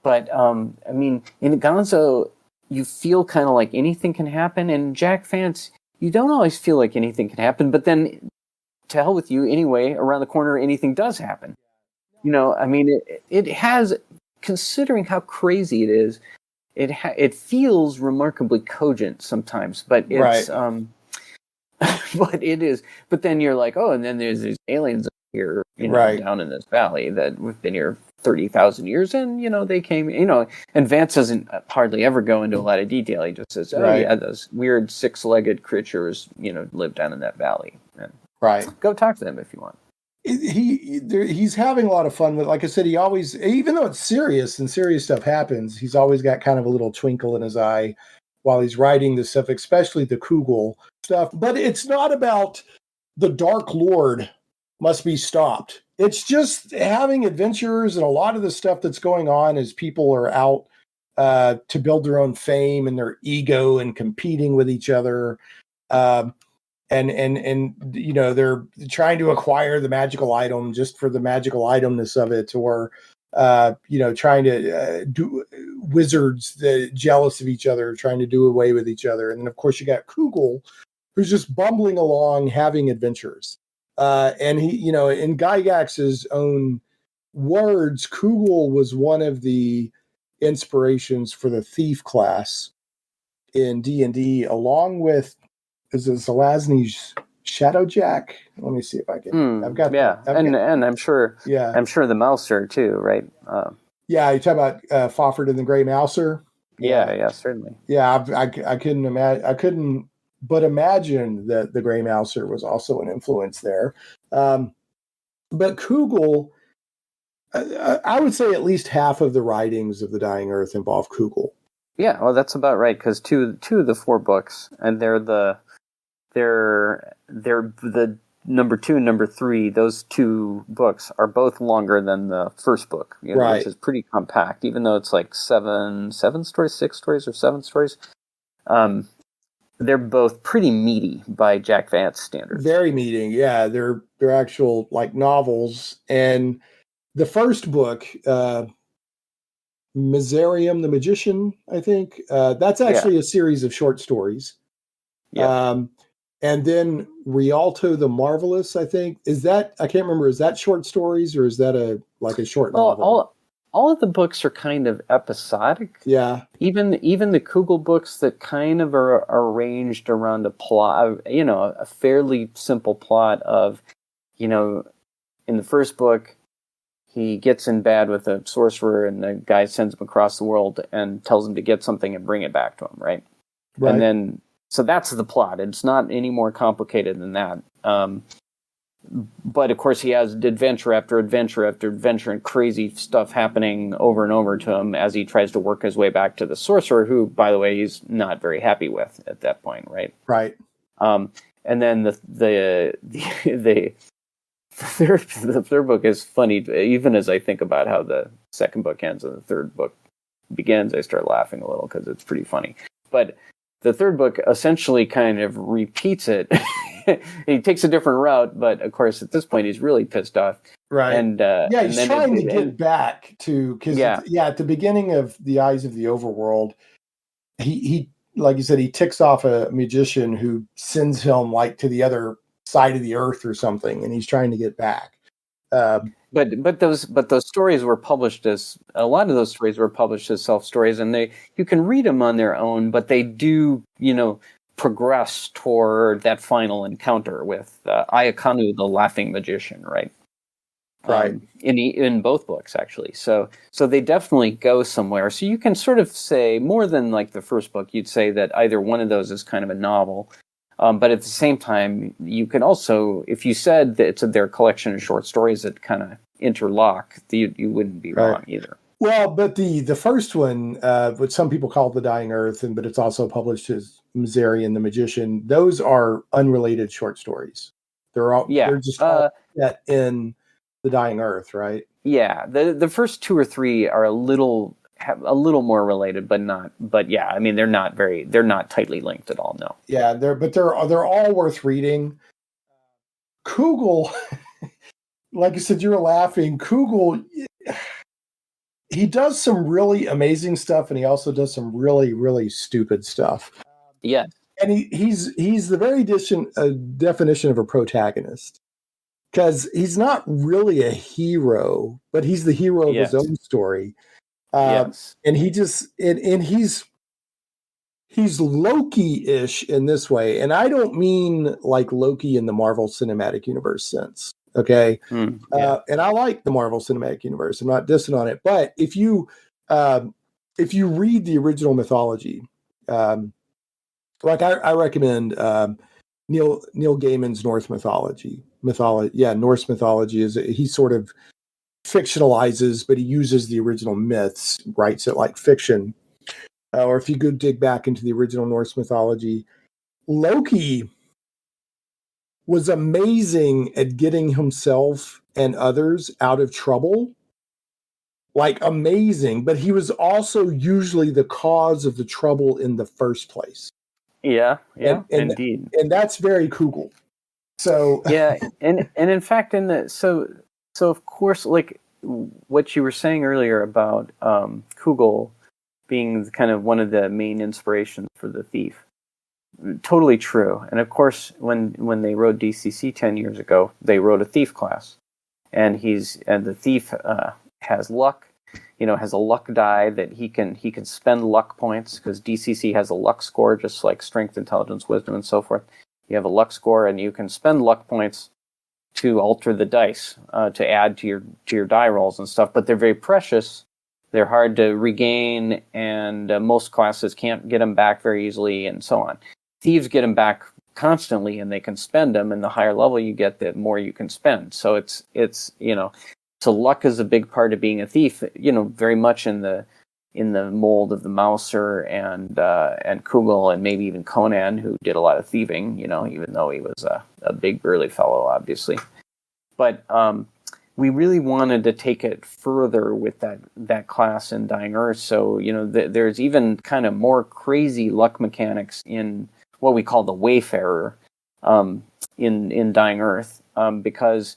But I mean, in Gonzo, you feel kind of like anything can happen, and Jack Vance, you don't always feel like anything can happen, but then to hell with you anyway. Around the corner, anything does happen. I mean, it has, considering how crazy it is. It feels remarkably cogent sometimes, but it's but it is. But then you're like, oh, and then there's these aliens here, down in this valley that have been here 30,000 years, and they came, and Vance doesn't hardly ever go into a lot of detail. He just says, those weird 6-legged creatures, live down in that valley. And go talk to them if you want. He's having a lot of fun with, like I said, he always, even though it's serious and serious stuff happens, he's always got kind of a little twinkle in his eye while he's writing this stuff, especially the Kugel stuff. But it's not about the Dark Lord must be stopped. It's just having adventures, and a lot of the stuff that's going on is people are out to build their own fame and their ego and competing with each other. And they're trying to acquire the magical item just for the magical itemness of it, or trying to do wizards jealous of each other, trying to do away with each other. And then of course you got Kugel, who's just bumbling along having adventures. And he, in Gygax's own words, Kugel was one of the inspirations for the thief class in D&D, along with Zelazny's Shadowjack. Let me see if I can. And I'm sure. Yeah, I'm sure the Mauser too, right? You talk about Fawford and the Grey Mauser. Yeah, certainly. Yeah, I couldn't imagine. I couldn't but imagine that the Grey Mauser was also an influence there. But Kugel, I would say at least half of the writings of the Dying Earth involve Kugel. Yeah, well, that's about right, because two of the 4 books, and they're the number 2 and number 3. Those 2 books are both longer than the first book, which is pretty compact, even though it's like 7 stories, 6 stories, or 7 stories. They're both pretty meaty by Jack Vance standards. Very meaty, yeah. They're actual like novels. And the first book, Miserium the Magician, I think, that's actually a series of short stories. Yeah. And then Rialto the Marvelous, I think, I can't remember, is that short stories or is that a short novel? All of the books are kind of episodic. Yeah. Even the Kugel books that kind of are arranged around a plot, a fairly simple plot of, in the first book, he gets in bad with a sorcerer and the guy sends him across the world and tells him to get something and bring it back to him, right? And then, so that's the plot. It's not any more complicated than that. But of course, he has adventure after adventure after adventure and crazy stuff happening over and over to him as he tries to work his way back to the sorcerer, who, by the way, he's not very happy with at that point, right? Right. And then the third book is funny. Even as I think about how the second book ends and the third book begins, I start laughing a little because it's pretty funny. But the third book essentially kind of repeats it. He takes a different route, but of course, at this point, he's really pissed off. Right. And he's trying to get back to, because at the beginning of The Eyes of the Overworld, he like you said, he ticks off a magician who sends him like to the other side of the earth or something, and he's trying to get back. But those stories were published as, a lot of those stories were published as self stories, and you can read them on their own, but they do progress toward that final encounter with Ayakanu, the laughing magician, right? Right. In both books, actually. So they definitely go somewhere. So you can sort of say, more than like the first book, you'd say that either one of those is kind of a novel. But at the same time, you can also, if you said that it's their collection of short stories that kind of interlock, you wouldn't be wrong either. Well, but the first one, what some people call The Dying Earth, but it's also published as Miserian the Magician, those are unrelated short stories. They're just all set in The Dying Earth, right? Yeah, the first 2 or 3 are a little have a little more related, but not. But yeah, I mean, they're not tightly linked at all. No. Yeah, they're all worth reading. Kugel, like I said, you were laughing. Kugel, he does some really amazing stuff, and he also does some really, really stupid stuff. Yeah. And he's the very definition of a protagonist, because he's not really a hero, but he's the hero of his own story. Yes. And he's Loki-ish in this way. And I don't mean like Loki in the Marvel Cinematic Universe sense. Okay. And I like the Marvel Cinematic Universe. I'm not dissing on it. But if you read the original mythology, like I recommend Neil Gaiman's Norse mythology. Norse mythology he sort of fictionalizes, but he uses the original myths, writes it like fiction. Or if you go dig back into the original Norse mythology, Loki was amazing at getting himself and others out of trouble. Like amazing, but he was also usually the cause of the trouble in the first place. Yeah, and indeed. And that's very Kugel. So yeah, and in fact, so of course, like what you were saying earlier about Kugel being kind of one of the main inspirations for the Thief, totally true. And of course, when they wrote DCC 10 years ago, they wrote a Thief class, and the Thief has luck. Has a luck die that he can spend luck points, because DCC has a luck score, just like strength, intelligence, wisdom, and so forth. You have a luck score, and you can spend luck points to alter the dice, to add to your die rolls and stuff. But they're very precious. They're hard to regain, and most classes can't get them back very easily, and so on. Thieves get them back constantly, and they can spend them. And the higher level you get, the more you can spend. So it's so luck is a big part of being a thief. Very much in the mold of the Mauser and Kugel, and maybe even Conan, who did a lot of thieving. Even though he was a big burly fellow, obviously. But we really wanted to take it further with that class in Dying Earth. So there's even kind of more crazy luck mechanics in what we call the Wayfarer in Dying Earth, because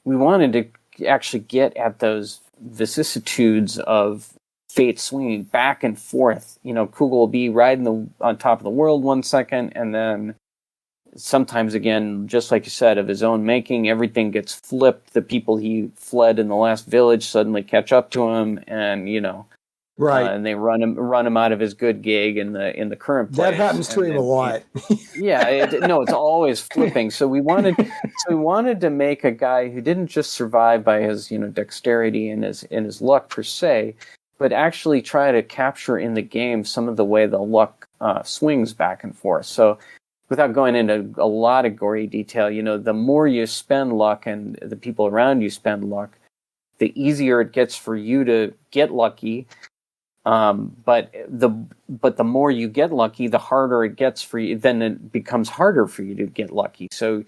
we wanted to actually get at those vicissitudes of fate swinging back and forth. Kugel will be riding on top of the world one second, and then sometimes, again, just like you said, of his own making, everything gets flipped. The people he fled in the last village suddenly catch up to him, and right, and they run him out of his good gig in the current place. That happens to him a lot. It's always flipping. So we wanted to make a guy who didn't just survive by his dexterity and his luck per se, but actually try to capture in the game some of the way the luck swings back and forth. So, without going into a lot of gory detail, the more you spend luck and the people around you spend luck, the easier it gets for you to get lucky. But the more you get lucky, the harder it gets for you. Then it becomes harder for you to get lucky. So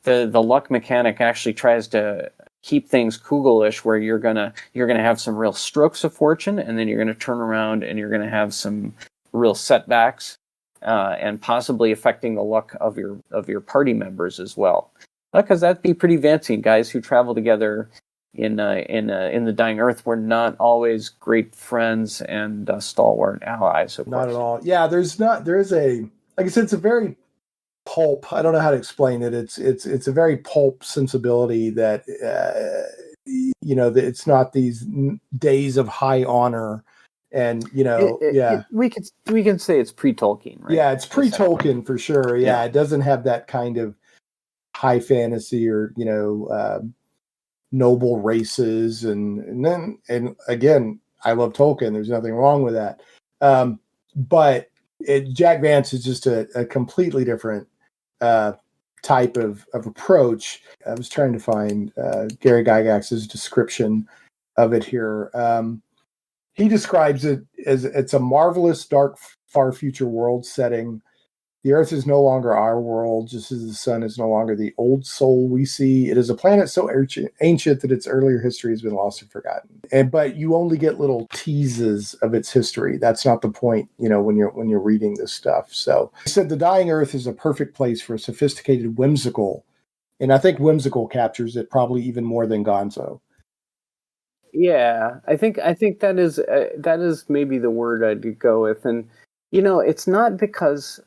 the luck mechanic actually tries to keep things Kugelish, where you're gonna have some real strokes of fortune, and then you're gonna turn around and you're gonna have some real setbacks. And possibly affecting the luck of your party members as well, because that'd be pretty Vancey. Guys who travel together in the Dying Earth were not always great friends and stalwart allies. Of not course. At all. Yeah, there is a, like I said, it's a very pulp. I don't know how to explain it. It's a very pulp sensibility that that it's not these days of high honor. And we can say it's pre-Tolkien, right? Yeah, it's pre-Tolkien for sure. Yeah, it doesn't have that kind of high fantasy or noble races, and again, I love Tolkien. There's nothing wrong with that. But Jack Vance is just a completely different type of approach. I was trying to find Gary Gygax's description of it here. He describes it as it's a marvelous, dark, far future world setting The Earth is no longer our world, just as the sun is no longer the old soul we see. It is a planet so ancient that its earlier history has been lost and forgotten. But you only get little teases of its history. That's not the point, when you're reading this stuff. So he said the dying Earth is a perfect place for a sophisticated, whimsical, and I think whimsical captures it probably even more than Gonzo. Yeah, I think that is maybe the word I'd go with, and it's not because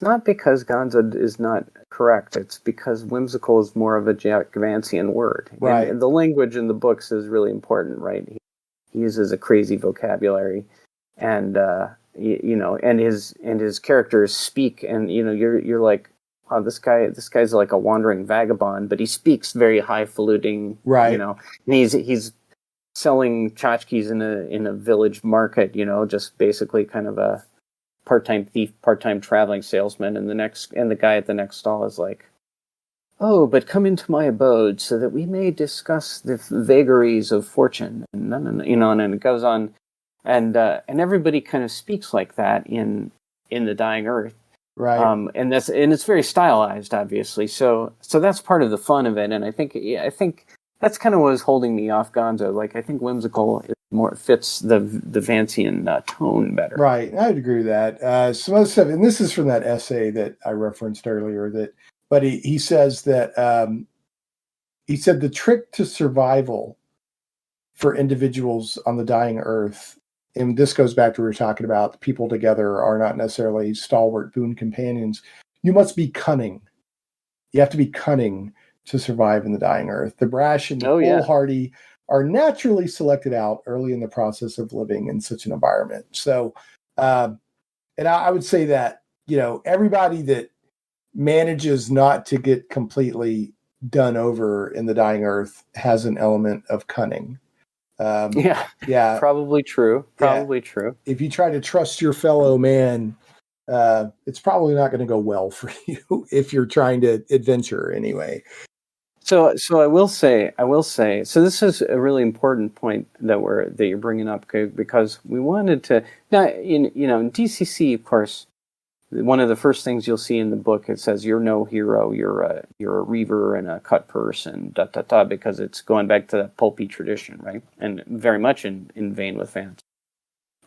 Gonzo is not correct. It's because whimsical is more of a Jack Vancian word, right? And the language in the books is really important, right? He uses a crazy vocabulary, and and his characters speak, and you're like, wow, this guy's like a wandering vagabond, but he speaks very highfalutin, right? And he's selling tchotchkes in a village market, just basically kind of a part-time thief, part-time traveling salesman, and the guy at the next stall is like, "Oh, but come into my abode so that we may discuss the vagaries of fortune," and and it goes on, and everybody kind of speaks like that in the Dying Earth. Right. And it's very stylized, obviously. So that's part of the fun of it. And I think that's kind of what was holding me off Gonzo. Like, I think whimsical more fits the Vancian tone better. Right. I'd agree with that. Some other stuff, and this is from that essay that I referenced earlier, but he says that he said the trick to survival for individuals on the dying Earth, and this goes back to what we were talking about, the people together are not necessarily stalwart boon companions. You must be cunning. You have to be cunning to survive in the dying Earth. The brash and the foolhardy are naturally selected out early in the process of living in such an environment. So, and I would say that, everybody that manages not to get completely done over in the dying Earth has an element of cunning. Yeah. Probably true. True. If you try to trust your fellow man, it's probably not going to go well for you if you're trying to adventure anyway. So I will say, so this is a really important point that you're bringing up, because we wanted to, now, in DCC, of course, one of the first things you'll see in the book, it says you're no hero, you're a reaver and a cut person, because it's going back to that pulpy tradition, right? And very much in vein with Vance.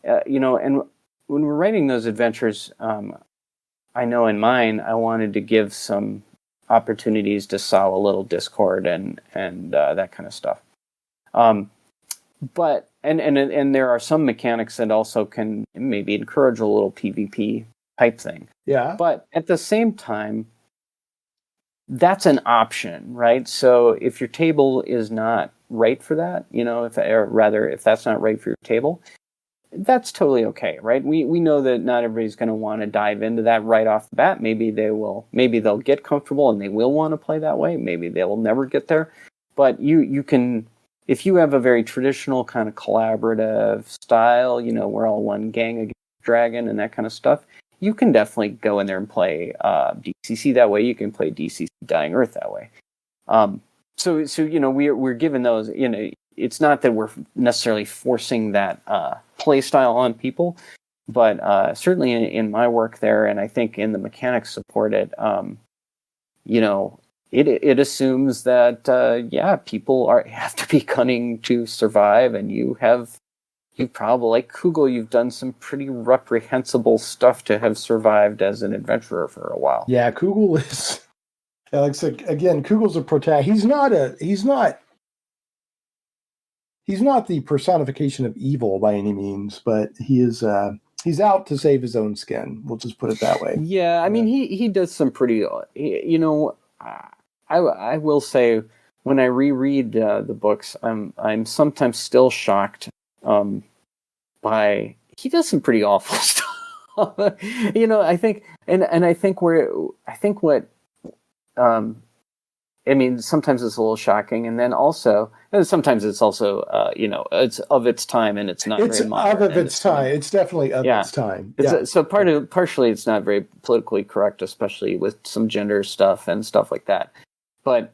And when we're writing those adventures, I know in mine, I wanted to give some opportunities to sow a little discord and that kind of stuff. But there are some mechanics that also can maybe encourage a little PvP type thing. Yeah. But at the same time, that's an option, right? So if your table is not right for that, if that's not right for your table, that's totally okay, right? We know that not everybody's going to want to dive into that right off the bat. Maybe they'll get comfortable and they will want to play that way. Maybe they will never get there. But you can, if you have a very traditional kind of collaborative style, we're all one gang against dragon and that kind of stuff, you can definitely go in there and play DCC that way. You can play DCC Dying Earth that way. So we're given those. It's not that we're necessarily forcing that play style on people, but certainly in my work there, and I think in the mechanics support it. It assumes that people have to be cunning to survive, and you probably, like Kugel, you've done some pretty reprehensible stuff to have survived as an adventurer for a while. Yeah, Kugel is, like, again, Kugel's a protagonist. He's not the personification of evil by any means, but he is. He's out to save his own skin. We'll just put it that way. Yeah, I mean, he does some pretty. I will say, when I reread the books, I'm sometimes still shocked by, he does some pretty awful stuff. I think, and I think sometimes it's a little shocking, and then also, sometimes it's also, it's of its time, and it's not very modern. It's of its time. It's definitely of its time. So partially, it's not very politically correct, especially with some gender stuff and stuff like that. But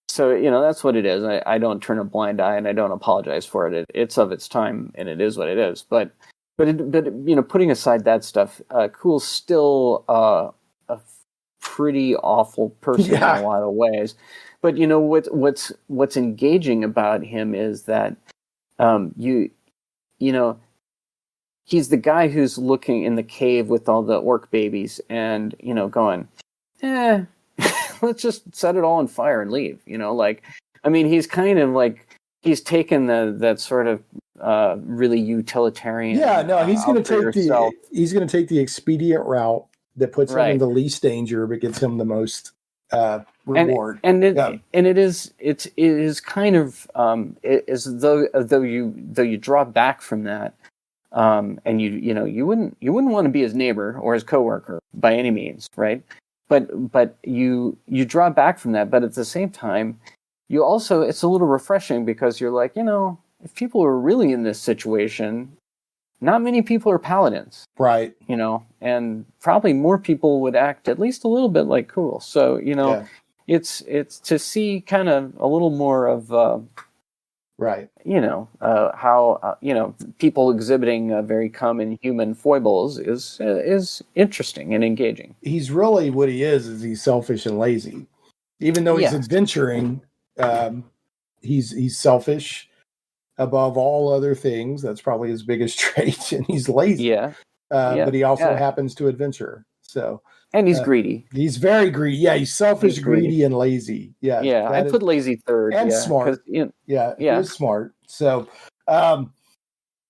so that's what it is. I don't turn a blind eye, and I don't apologize for it. It's of its time, and it is what it is. But But putting aside that stuff, Cool's still a pretty awful person in a lot of ways. But what's engaging about him is that he's the guy who's looking in the cave with all the orc babies and going, let's just set it all on fire and leave. He's kind of like he's taken that sort of really utilitarian. Yeah, no, he's going to take the expedient route that puts him in the least danger, but gets him the most reward. It is kind of as though you draw back from that, and you wouldn't want to be his neighbor or his coworker by any means, right? But you draw back from that, but at the same time, you also, it's a little refreshing because you're like, if people are really in this situation, not many people are paladins. Right. And probably more people would act at least a little bit like Cool. So, it's to see kind of a little more of, how, people exhibiting very common human foibles is interesting and engaging. He's really, what he is he's selfish and lazy. Even though he's adventuring, he's selfish above all other things. That's probably his biggest trait, and he's lazy. But he also happens to adventure. So, and he's greedy. He's very greedy. Yeah, he's selfish, greedy, and lazy. Yeah, I put lazy third. And smart. He's smart. So,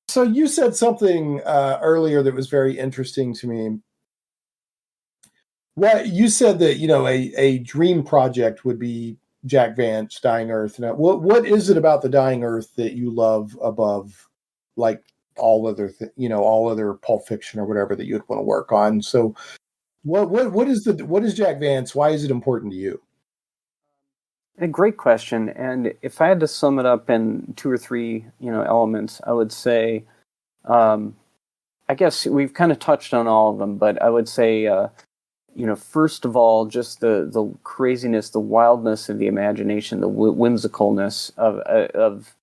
so you said something earlier that was very interesting to me. What you said that a dream project would be Jack Vance, Dying Earth. Now, what is it about the Dying Earth that you love above, like all other all other Pulp Fiction or whatever that you'd want to work on? So, what is Jack Vance? Why is it important to you? A great question. And if I had to sum it up in 2 or 3 elements, I would say, I guess we've kind of touched on all of them, but I would say. First of all, just the craziness, the wildness of the imagination, the whimsicalness of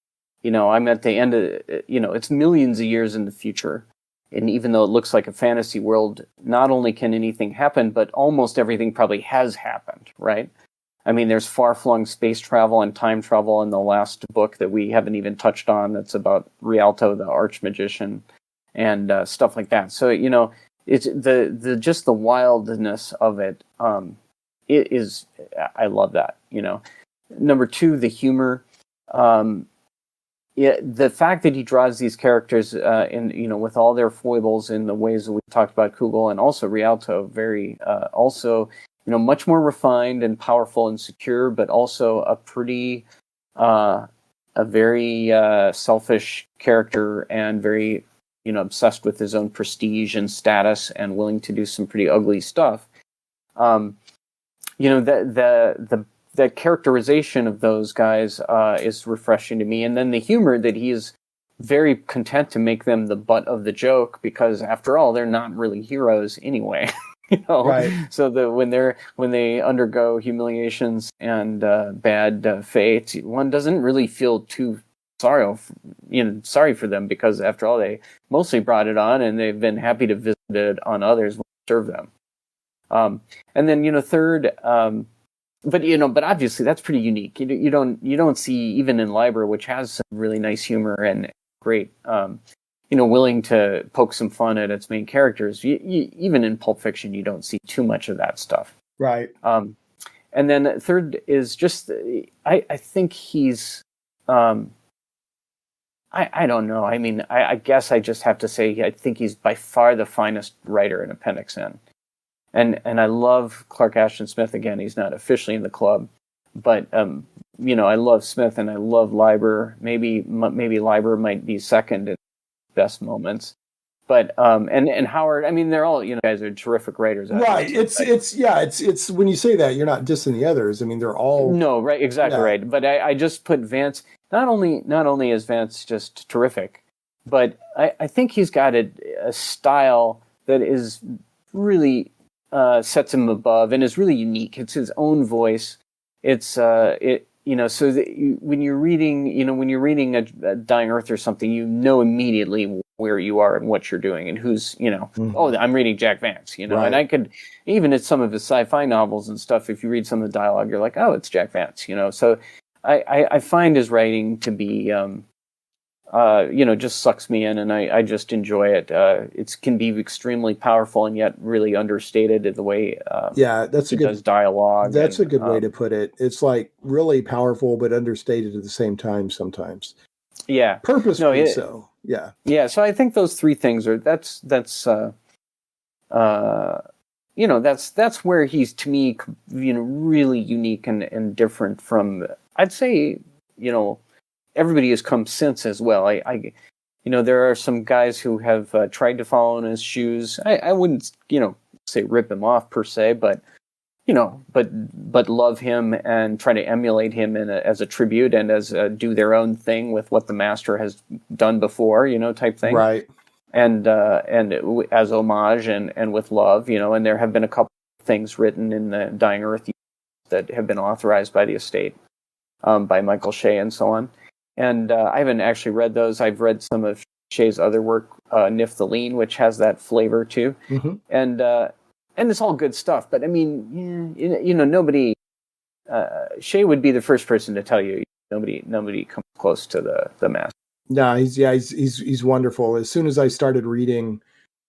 I'm at the end of, it's millions of years in the future. And even though it looks like a fantasy world, not only can anything happen, but almost everything probably has happened, right? I mean, there's far-flung space travel and time travel in the last book that we haven't even touched on. That's about Rialto, the archmagician, and stuff like that. So, it's just the wildness of it. It is, I love that. Number 2, the humor. The fact that he draws these characters with all their foibles in the ways that we talked about Kugel and also Rialto, very much more refined and powerful and secure, but also a very selfish character and very obsessed with his own prestige and status and willing to do some pretty ugly stuff. The characterization of those guys is refreshing to me. And then the humor that he is very content to make them the butt of the joke, because after all, they're not really heroes anyway. Right. So that when they undergo humiliations and bad fate, one doesn't really feel too sorry for them, because after all, they mostly brought it on, and they've been happy to visit it on others when they serve them. And then third, but obviously that's pretty unique. You don't see, even in Liber, which has some really nice humor and great, willing to poke some fun at its main characters. Even in Pulp Fiction, you don't see too much of that stuff. Right. And then third is just, I think he's. I don't know. I mean, I guess I just have to say I think he's by far the finest writer in Appendix N. And I love Clark Ashton Smith. Again, he's not officially in the club, but I love Smith and I love Liber. Maybe Liber might be second in best moments. But and Howard, I mean, they're all guys are terrific writers. Right. It's when you say that, you're not dissing the others. I mean, they're all right, exactly right. But I just put Vance. Not only is Vance just terrific, but I think he's got a style that is really sets him above and is really unique. It's his own voice. It's so that when you're reading a Dying Earth or something, immediately where you are and what you're doing and who's, oh, I'm reading Jack Vance, Right. and I could, even in some of his sci-fi novels and stuff, if you read some of the dialogue, you're like, oh, it's Jack Vance, so I find his writing to be, just sucks me in, and I just enjoy it. It can be extremely powerful and yet really understated in the way that's does dialogue. That's a good way to put it. It's like really powerful but understated at the same time sometimes. Yeah, purposefully so. Yeah. Yeah. So I think those three things are that's where he's, to me, really unique and different from, I'd say, everybody has come since as well. I there are some guys who have tried to follow in his shoes. I wouldn't, say rip him off per se, but love him and try to emulate him as a tribute and as do their own thing with what the master has done before, type thing. Right. And as homage and with love, and there have been a couple of things written in the Dying Earth that have been authorized by the estate, by Michael Shea and so on. And I haven't actually read those. I've read some of Shea's other work, Niftaline, which has that flavor too. Mm-hmm. And it's all good stuff. But I mean, nobody. Shea would be the first person to tell you nobody comes close to the master. No, he's wonderful. As soon as I started reading,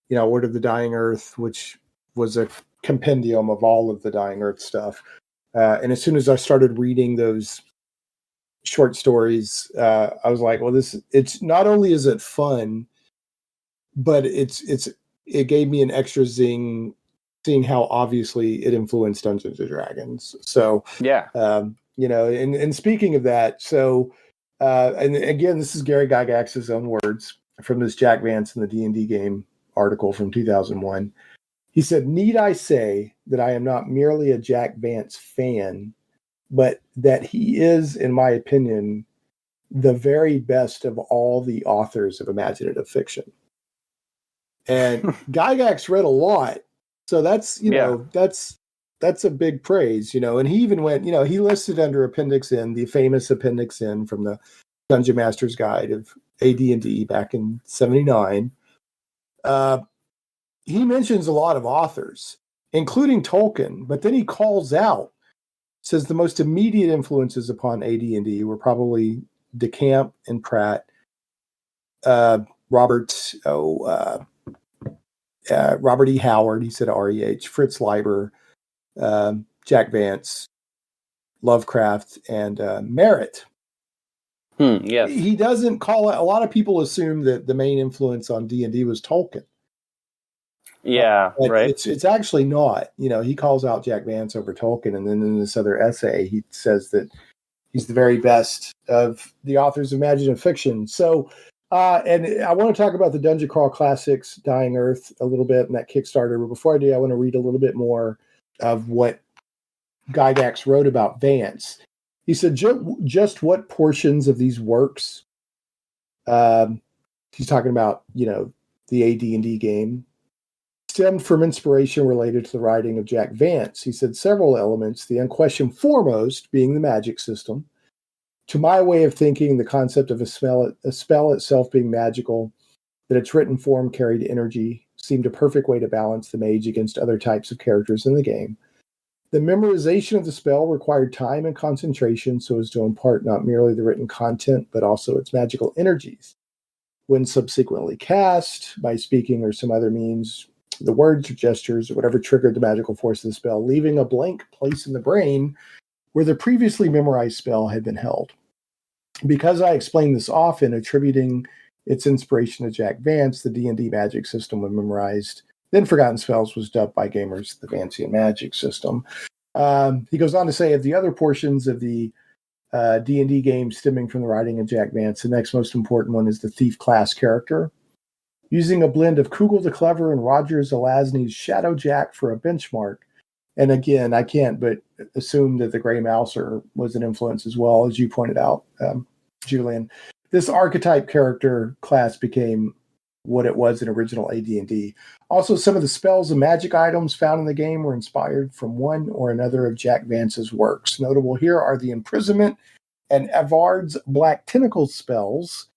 Word of the Dying Earth, which was a compendium of all of the Dying Earth stuff, and as soon as I started reading those short stories, I was like, well, it's not only is it fun, but it gave me an extra zing, seeing how obviously it influenced Dungeons and Dragons. So yeah, and speaking of that, so and again, this is Gary Gygax's own words from this Jack Vance in the D&D game article from 2001. He said, "Need I say that I am not merely a Jack Vance fan, but that he is, in my opinion, the very best of all the authors of imaginative fiction." And Gygax read a lot. So that's, that's a big praise, and he even went, he listed under Appendix N, the famous Appendix N from the Dungeon Master's Guide of AD&D back in 79. He mentions a lot of authors, including Tolkien, but then he calls out, says the most immediate influences upon AD&D were probably DeCamp and Pratt, Robert E. Howard, he said REH, Fritz Leiber, Jack Vance, Lovecraft, and Merritt. Yes. He doesn't call it. A lot of people assume that the main influence on D&D was Tolkien. Yeah, but right. It's actually not. He calls out Jack Vance over Tolkien, and then in this other essay, he says that he's the very best of the authors of imaginative fiction. So, and I want to talk about the Dungeon Crawl Classics Dying Earth a little bit and that Kickstarter. But before I do, I want to read a little bit more of what Gygax wrote about Vance. He said, just what portions of these works, he's talking about, the AD&D game, stemmed from inspiration related to the writing of Jack Vance. He said several elements, the unquestioned foremost being the magic system. To my way of thinking, the concept of a spell itself being magical, that its written form carried energy, seemed a perfect way to balance the mage against other types of characters in the game. The memorization of the spell required time and concentration so as to impart not merely the written content, but also its magical energies. When subsequently cast, by speaking or some other means, the words or gestures or whatever triggered the magical force of the spell, leaving a blank place in the brain where the previously memorized spell had been held. Because I explained this often, attributing its inspiration to Jack Vance, the D&D magic system when memorized, then forgotten spells was dubbed by gamers the Vancian magic system. He goes on to say, of the other portions of the D&D game stemming from the writing of Jack Vance, the next most important one is the thief class character. Using a blend of Kugel the Clever and Roger Zelazny's Shadow Jack for a benchmark. And again, I can't but assume that the Grey Mauser was an influence as well, as you pointed out, Julian. This archetype character class became what it was in original AD&D. Also, some of the spells and magic items found in the game were inspired from one or another of Jack Vance's works. Notable here are the Imprisonment and Avard's Black Tentacle spells,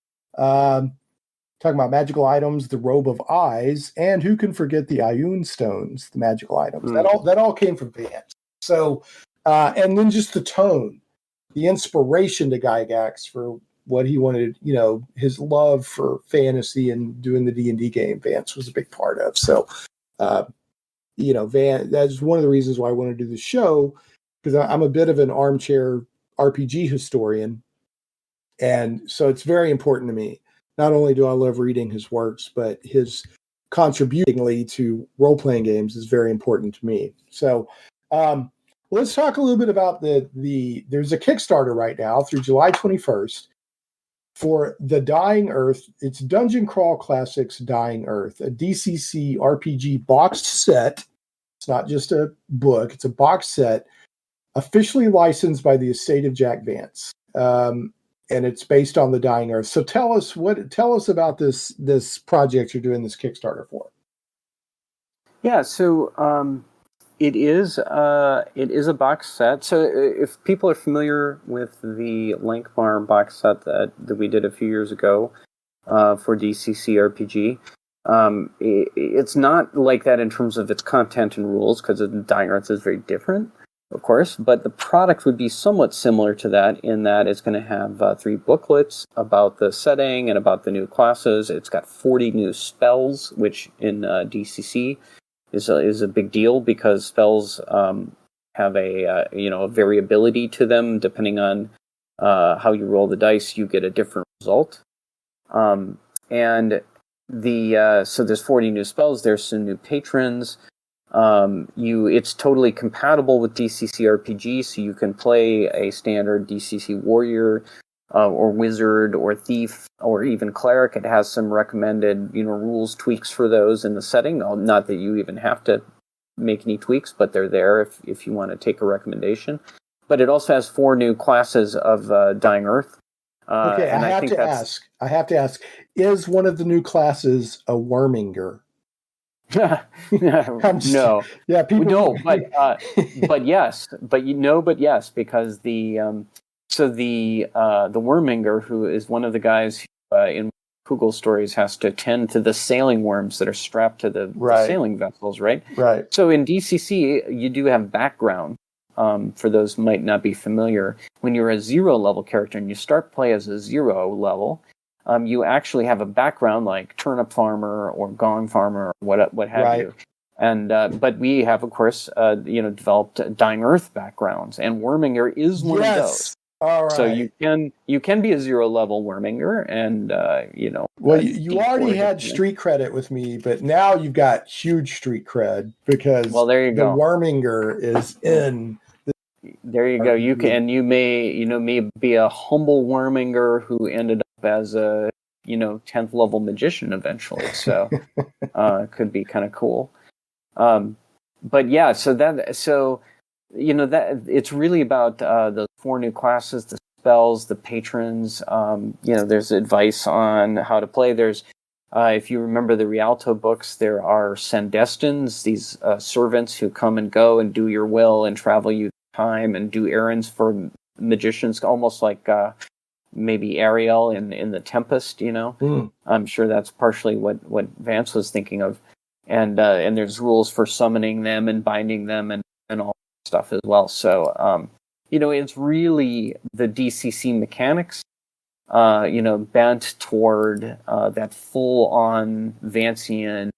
talking about magical items, the Robe of Eyes, and who can forget the Ioun Stones, the magical items. That all came from Vance. So, and then just the tone, the inspiration to Gygax for what he wanted, his love for fantasy and doing the D&D game, Vance was a big part of. So, Vance, that's one of the reasons why I want to do the show, because I'm a bit of an armchair RPG historian. And so it's very important to me. Not only do I love reading his works, but his contributing to role-playing games is very important to me. So let's talk a little bit about there's a Kickstarter right now through July 21st for The Dying Earth. It's Dungeon Crawl Classics Dying Earth, a DCC RPG boxed set. It's not just a book, it's a box set, officially licensed by the estate of Jack Vance. And it's based on The Dying Earth. So tell us about this project you're doing this Kickstarter for. Yeah, so it is a box set. So if people are familiar with the Lankmar box set that we did a few years ago for DCC RPG, it's not like that in terms of its content and rules, because The Dying Earth is very different, of course, but the product would be somewhat similar to that in that it's going to have 3 booklets about the setting and about the new classes. It's got 40 new spells, which in DCC is a big deal, because spells have a variability to them. Depending on how you roll the dice, you get a different result. So there's 40 new spells. There's some new patrons. It's totally compatible with DCC RPG, so you can play a standard DCC warrior, or wizard, or thief, or even cleric. It has some recommended, rules tweaks for those in the setting. Not that you even have to make any tweaks, but they're there if you want to take a recommendation. But it also has 4 new classes of Dying Earth. Okay, I have to ask, is one of the new classes a Worminger? No. Yeah, people. No, but yes, because the Worminger, who is one of the guys who, in Kugel stories, has to tend to the sailing worms that are strapped to the sailing vessels, right? Right. So in DCC, you do have background. For those who might not be familiar, when you're a 0 level character and you start play as a 0 level, you actually have a background like turnip farmer or gong farmer or what have you. And but we have, of course, developed Dying Earth backgrounds, and Worminger is one of those. All right. So you can be a 0 level Worminger, and Well, you already had street credit with me, but now you've got huge street cred, because there you go. The Worminger is in. There you go. You may be a humble Worminger who ended up as a 10th level magician eventually. So it could be kind of cool. But yeah, that it's really about the 4 new classes, the spells, the patrons. There's advice on how to play. There's if you remember the Rialto books, there are Sandestins, these servants who come and go and do your will and travel you time and do errands for magicians, almost like maybe Ariel in the Tempest. I'm sure that's partially what Vance was thinking of, and there's rules for summoning them and binding them and all that stuff as well. So it's really the DCC mechanics, bent toward that full on Vancian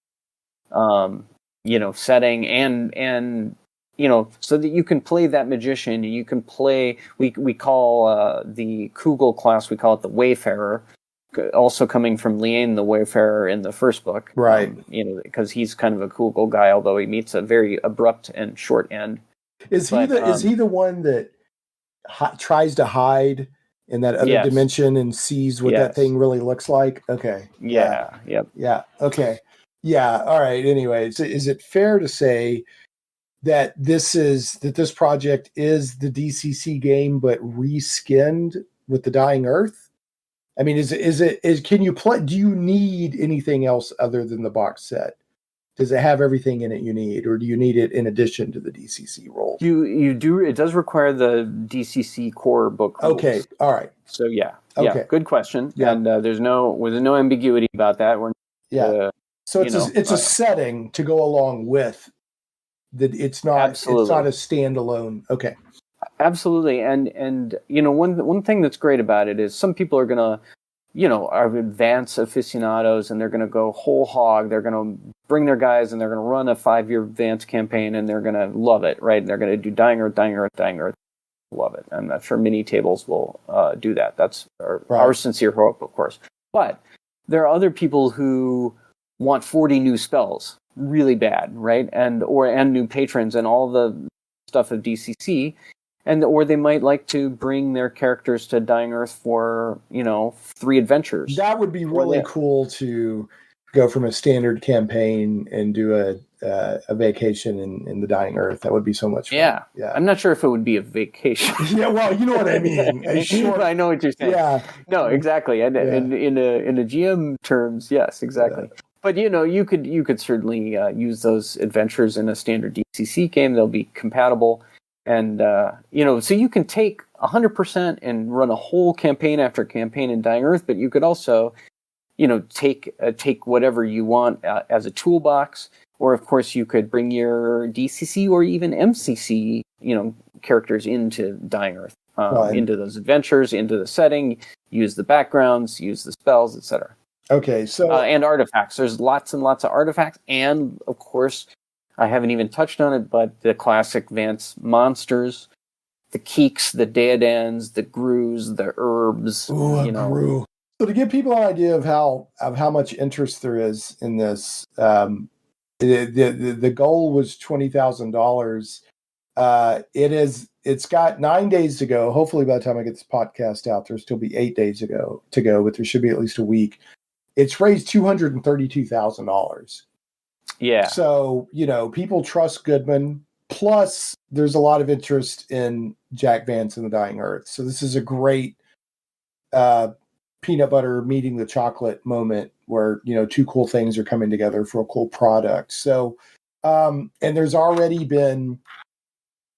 setting and so that you can play that magician. You can play, we call the Kugel class, we call it the Wayfarer, also coming from Liane the Wayfarer in the first book. Right. Because he's kind of a Kugel guy, although he meets a very abrupt and short end. Is he the one that tries to hide in that other dimension and sees what that thing really looks like? Okay. Yeah. Yep. Yeah. Okay. Yeah. All right. Anyway, so is it fair to say that this project is the DCC game but reskinned with The Dying Earth? I mean, can you play? Do you need anything else other than the box set? Does it have everything in it you need, or do you need it in addition to the DCC role? You do. It does require the DCC core book rules. Okay. All right. So yeah. Yeah, good question. Yeah. And there's no ambiguity about that. So it's a setting to go along with that. It's not It's not a standalone. Okay. Absolutely. And one thing that's great about it is some people are gonna, are Vance aficionados, and they're gonna go whole hog. They're gonna bring their guys, and they're gonna run a 5-year Vance campaign, and they're gonna love it, right? And they're gonna do Dying Earth. Love it. And I'm sure many tables will do that. That's our sincere hope, of course. But there are other people who want 40 new spells really bad, right? And new patrons and all the stuff of DCC, or they might like to bring their characters to Dying Earth for 3 adventures. That would be really cool to go from a standard campaign and do a vacation in the Dying Earth. That would be so much fun. Yeah. I'm not sure if it would be a vacation. Yeah, well, you know what I mean. I know what you're saying. Yeah. No, exactly. And in a GM terms, yes, exactly. Yeah. But you could certainly use those adventures in a standard DCC game. They'll be compatible, and so you can take 100% and run a whole campaign after campaign in Dying Earth. But you could also, take whatever you want as a toolbox, or of course you could bring your DCC or even MCC characters into Dying Earth, into those adventures, into the setting. Use the backgrounds, use the spells, etc. Okay, so and artifacts. There's lots and lots of artifacts, and of course, I haven't even touched on it, but the classic Vance monsters, the keeks, the daedans, the grues, the herbs. Ooh, grue. So to give people an idea of how much interest there is in this, the goal was $20,000. It's got 9 days to go. Hopefully, by the time I get this podcast out, there'll still be 8 days to go, but there should be at least a week. It's raised $232,000. Yeah. So, people trust Goodman. Plus, there's a lot of interest in Jack Vance and the Dying Earth. So this is a great peanut butter meeting the chocolate moment where, 2 cool things are coming together for a cool product. So, and there's already been,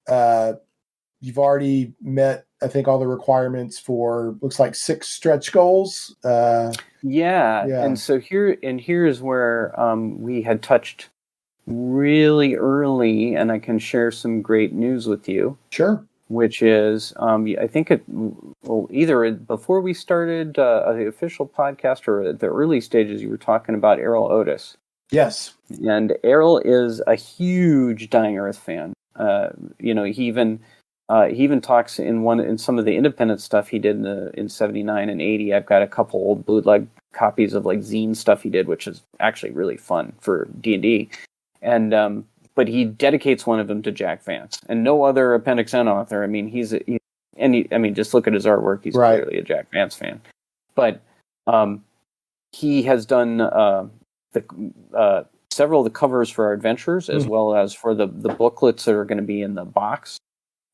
you've already met, I think, all the requirements for, looks like 6 stretch goals. Yeah. And so here's where we had touched really early, and I can share some great news with you. Sure. Which is, I think either before we started the official podcast or at the early stages, you were talking about Errol Otis. Yes. And Errol is a huge Dying Earth fan. He even talks in some of the independent stuff he did in 79 and 80. I've got a couple old bootleg copies of zine stuff he did, which is actually really fun for D&D. And but he dedicates one of them to Jack Vance, and no other Appendix N author. I mean, just look at his artwork. He's clearly a Jack Vance fan. But he has done several of the covers for our adventures, as well as for the booklets that are going to be in the box.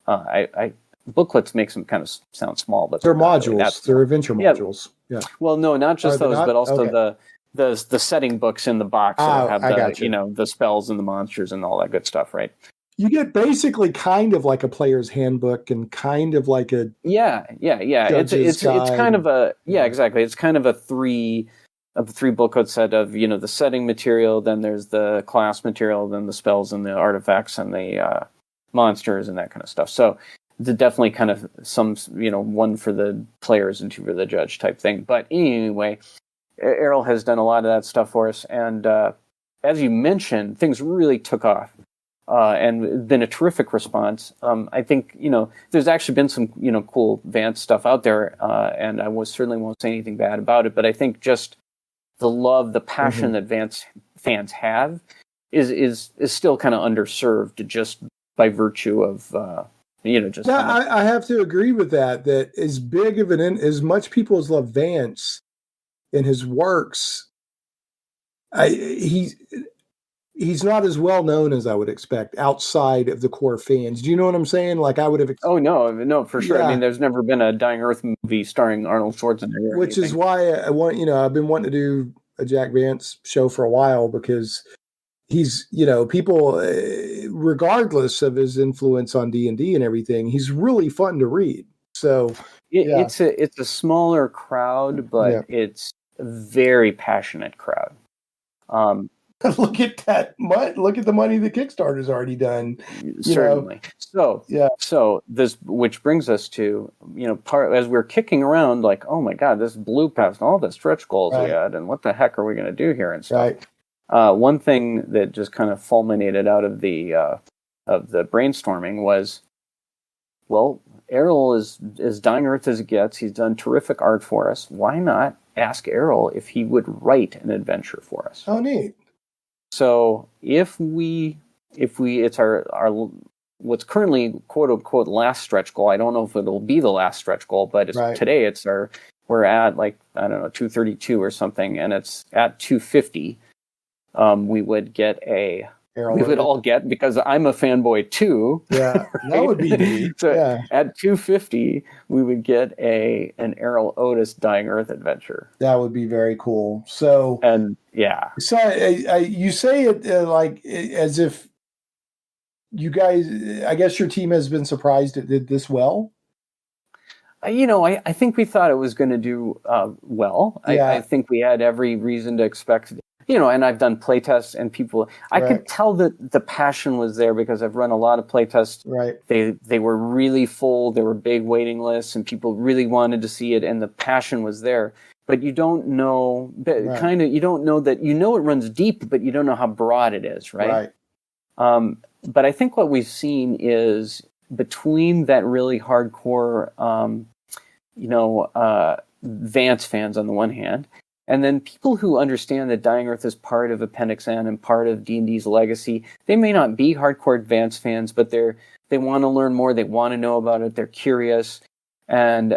Booklets makes them kind of sound small, but they're modules. They're adventure modules. Yeah. Well, no, not just those, but also the setting books in the box that have the spells and the monsters and all that good stuff, right? You get basically kind of like a player's handbook and kind of like a It's kind of a exactly. It's kind of a three booklet set of the setting material. Then there's the class material. Then the spells and the artifacts and the monsters and that kind of stuff. So it's definitely kind of some one for the players and 2 for the judge type thing. But anyway, Errol has done a lot of that stuff for us, and as you mentioned, things really took off. And been a terrific response. I think, there's actually been some, cool Vance stuff out there, and I certainly won't say anything bad about it, but I think just the love, the passion that Vance fans have is still kind of underserved just by virtue of, I have to agree with that as big of as much people as love Vance and his works, he's not as well known as I would expect outside of the core fans. Do you know what I'm saying? Like I would have. Oh no, for sure. Yeah. I mean, there's never been a Dying Earth movie starring Arnold Schwarzenegger. Which is why I want. I've been wanting to do a Jack Vance show for a while because he's, people, regardless of his influence on D&D and everything, he's really fun to read. So it's a smaller crowd, but it's a very passionate crowd. Look at that! Look at the money the Kickstarter's already done. Certainly. So this, which brings us to as we're kicking around, like, oh my God, this blew past all the stretch goals we had, and what the heck are we going to do here and stuff. Right. One thing that just kind of fulminated out of the brainstorming was, well, Errol is as dying earth as it gets. He's done terrific art for us. Why not ask Errol if he would write an adventure for us? Oh, neat. So if it's our what's currently quote unquote last stretch goal. I don't know if it'll be the last stretch goal, but today we're at, like, I don't know, 232 or something, and it's at 250. We would get all get, because I'm a fanboy too. Yeah, right? That would be neat. So at 250, we would get an Errol Otis Dying Earth adventure. That would be very cool. So So you say it like as if you guys, I guess your team has been surprised it did this well. I think we thought it was going to do well. I think we had every reason to expect. And I've done playtests, and people, I could tell that the passion was there, because I've run a lot of playtests. Right. They were really full. There were big waiting lists, and people really wanted to see it, and the passion was there. But you don't know, you don't know that, it runs deep, but you don't know how broad it is, right? But I think what we've seen is, between that really hardcore, Vance fans on the one hand, and then people who understand that Dying Earth is part of Appendix N and part of D&D's legacy. They may not be hardcore Vance fans, but they want to learn more. They want to know about it. They're curious, and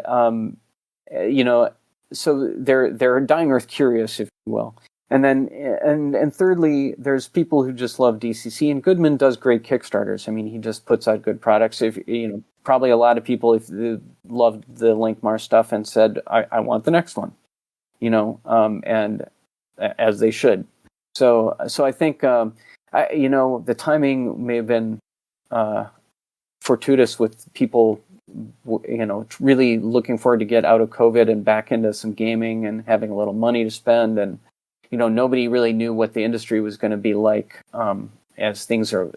so they're Dying Earth curious, if you will. And then and thirdly, there's people who just love DCC, and Goodman does great Kickstarters. I mean, he just puts out good products. If probably a lot of people, if they loved the Linkmar stuff and said, I want the next one. And as they should. So I think, the timing may have been fortuitous, with people, really looking forward to get out of COVID and back into some gaming and having a little money to spend. And, nobody really knew what the industry was going to be like as things are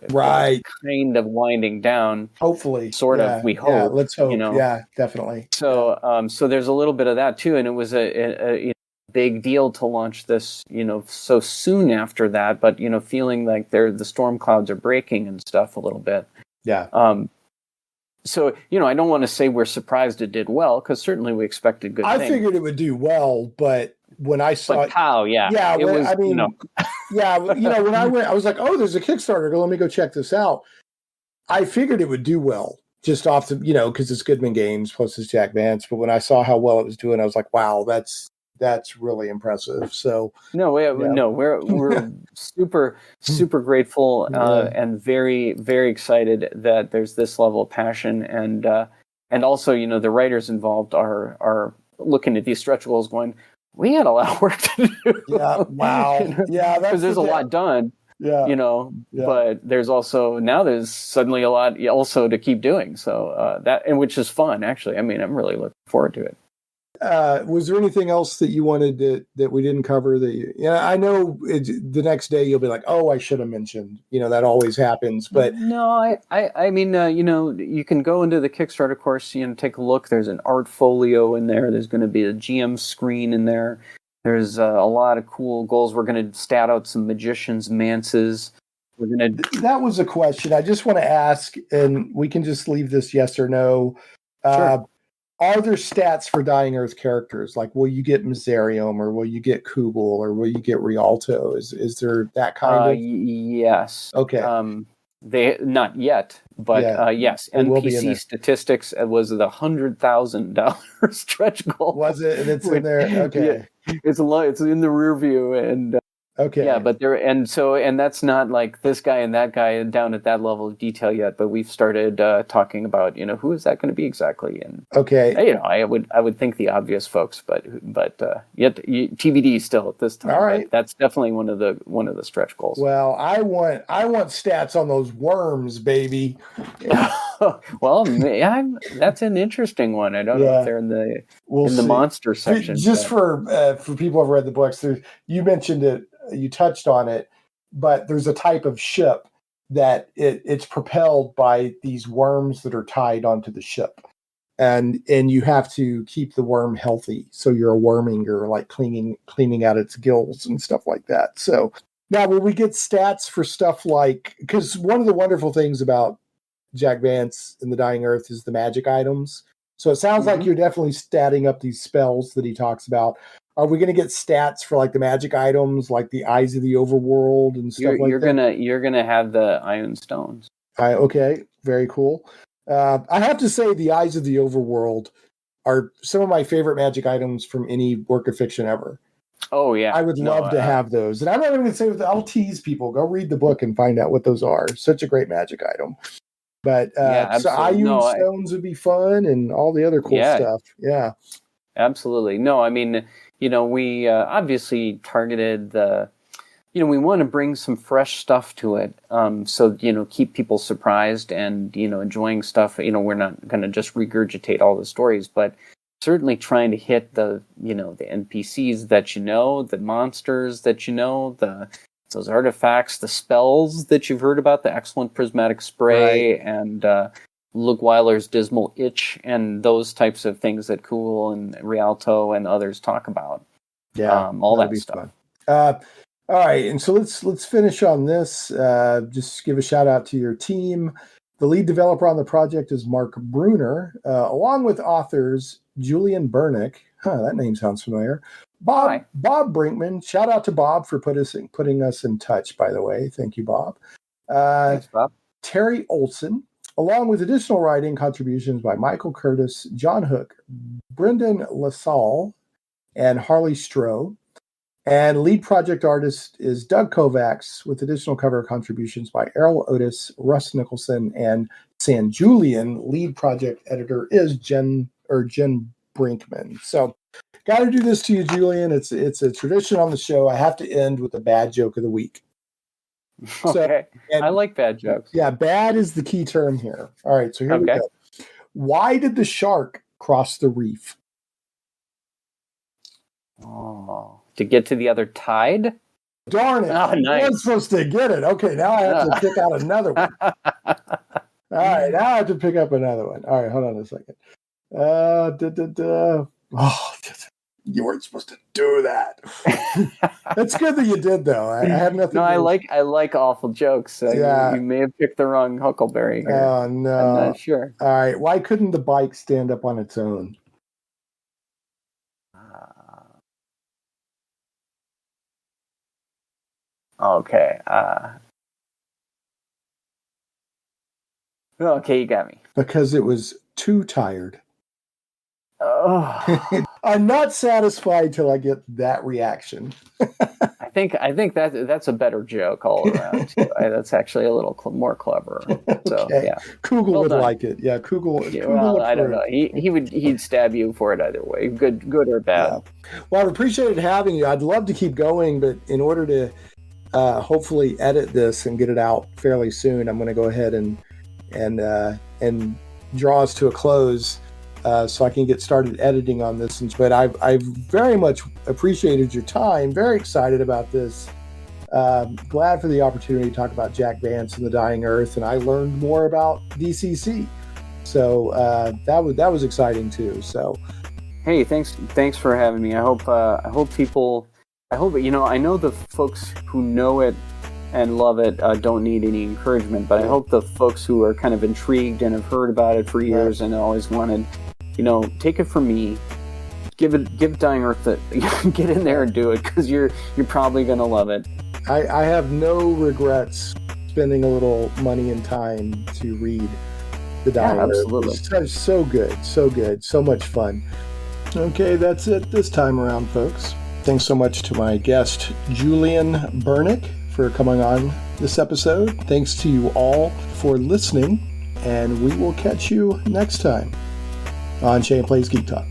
kind of winding down. Hopefully. Sort of, we hope. Yeah, let's hope. Yeah, definitely. So so there's a little bit of that too, and it was a big deal to launch this, so soon after that, but feeling like the storm clouds are breaking and stuff a little bit. Yeah. So I don't want to say we're surprised it did well, because certainly we expected good things. I figured it would do well, but when I saw it, when I went, I was like, oh, there's a Kickstarter. Let me go check this out. I figured it would do well, just off the, because it's Goodman Games plus it's Jack Vance. But when I saw how well it was doing, I was like, wow, that's really impressive. So we're super grateful and very, very excited that there's this level of passion, and also the writers involved are looking at these stretch goals going, we had a lot of work to do. Yeah, wow. Yeah, because there's a lot done. Yeah, but there's suddenly a lot also to keep doing. So which is fun, actually. I mean, I'm really looking forward to it. Was there anything else that you wanted that we didn't cover? I know the next day you'll be like, oh, I should have mentioned. That always happens. But no, I mean, you can go into the Kickstarter course, take a look. There's an art folio in there. There's going to be a GM screen in there. There's a lot of cool goals. We're going to stat out some magicians, mances. We're going to. That was a question I just want to ask, and we can just leave this yes or no. Sure. Are there stats for Dying Earth characters? Like, will you get Miserium, or will you get Kugel, or will you get Rialto? Is there that kind of? Yes. Okay. They not yet, but yes. NPC statistics was the $100,000 stretch goal. Was it? And it's in there. Okay. Yeah. It's in the rear view, and Okay. Yeah, but and that's not like this guy and that guy down at that level of detail yet. But we've started talking about, who is that going to be exactly? And okay, I would think the obvious folks, but yet TBD still at this time. All right. But that's definitely one of the stretch goals. Well, I want stats on those worms, baby. Well, that's an interesting one. I don't know if they're in the the monster section. Just for people who've read the books, you mentioned it, you touched on it, but there's a type of ship that it's propelled by these worms that are tied onto the ship, and you have to keep the worm healthy. So you're like cleaning out its gills and stuff like that. So now, will we get stats for stuff like, because one of the wonderful things about Jack Vance in the Dying Earth is the magic items. So it sounds like you're definitely statting up these spells that he talks about. Are we going to get stats for like the magic items, like the Eyes of the Overworld and stuff like that? You're gonna have the Iron Stones. Okay, very cool. I have to say the Eyes of the Overworld are some of my favorite magic items from any work of fiction ever. Oh yeah, I would love to have those. And I'm not even going to say, I'll tease people. Go read the book and find out what those are. Such a great magic item. But so Iron Stones would be fun, and all the other cool stuff. Yeah, absolutely. No, I mean, we obviously targeted we want to bring some fresh stuff to it. So keep people surprised and enjoying stuff. We're not going to just regurgitate all the stories, but certainly trying to hit the the NPCs that the monsters that those artifacts, the spells that you've heard about, the excellent prismatic spray, and Luke Weiler's dismal itch, and those types of things that Cool and Rialto and others talk about. Yeah, all that stuff. All right, and so let's finish on this. Just give a shout out to your team. The lead developer on the project is Mark Bruner, along with authors Julian Bernick. That name sounds familiar. Bob Brinkman. Shout out to Bob for putting us in touch, by the way. Thank you, Bob. Thanks, Bob. Terry Olson, along with additional writing contributions by Michael Curtis, John Hook, Brendan LaSalle, and Harley Stroh. And lead project artist is Doug Kovacs, with additional cover contributions by Errol Otis, Russ Nicholson, and San Julian. Lead project editor is Jen Brinkman. So, got to do this to you, Julian. It's a tradition on the show. I have to end with a bad joke of the week. Okay. I like bad jokes. Yeah, bad is the key term here. All right, so here we go. Why did the shark cross the reef? Oh, to get to the other tide? Darn it. Oh, nice. I was supposed to get it. Okay, now I have to pick out another one. All right, now I have to pick up another one. All right, hold on a second. Oh, you weren't supposed to do that. It's good that you did, though. I have nothing. No, I like awful jokes. So yeah, you may have picked the wrong Huckleberry here. Oh no, I'm not sure. All right, why couldn't the bike stand up on its own? Okay. Okay, you got me. Because it was too tired. Oh. I'm not satisfied till I get that reaction. I think that's a better joke all around. Too. That's actually a little more clever. So yeah, Kugel would like it. Yeah, Kugel. Yeah, well, I don't know. He'd stab you for it either way, good or bad. Yeah. Well, I've appreciated having you. I'd love to keep going, but in order to hopefully edit this and get it out fairly soon, I'm going to go ahead and draw us to a close. So I can get started editing on this. But I've very much appreciated your time. Very excited about this. Glad for the opportunity to talk about Jack Vance and the Dying Earth, and I learned more about DCC. So that was exciting too. So, hey, thanks for having me. I hope people. I know the folks who know it and love it don't need any encouragement, but I hope the folks who are kind of intrigued and have heard about it for years and always wanted, take it from me, give Dying Earth get in there and do it, because you're probably going to love it. I have no regrets spending a little money and time to read the Dying Earth. Absolutely. It's so good, so much fun. Okay, that's it this time around, folks. Thanks so much to my guest, Julian Bernick, for coming on this episode. Thanks to you all for listening, and we will catch you next time on Shane Plays Geek Talk.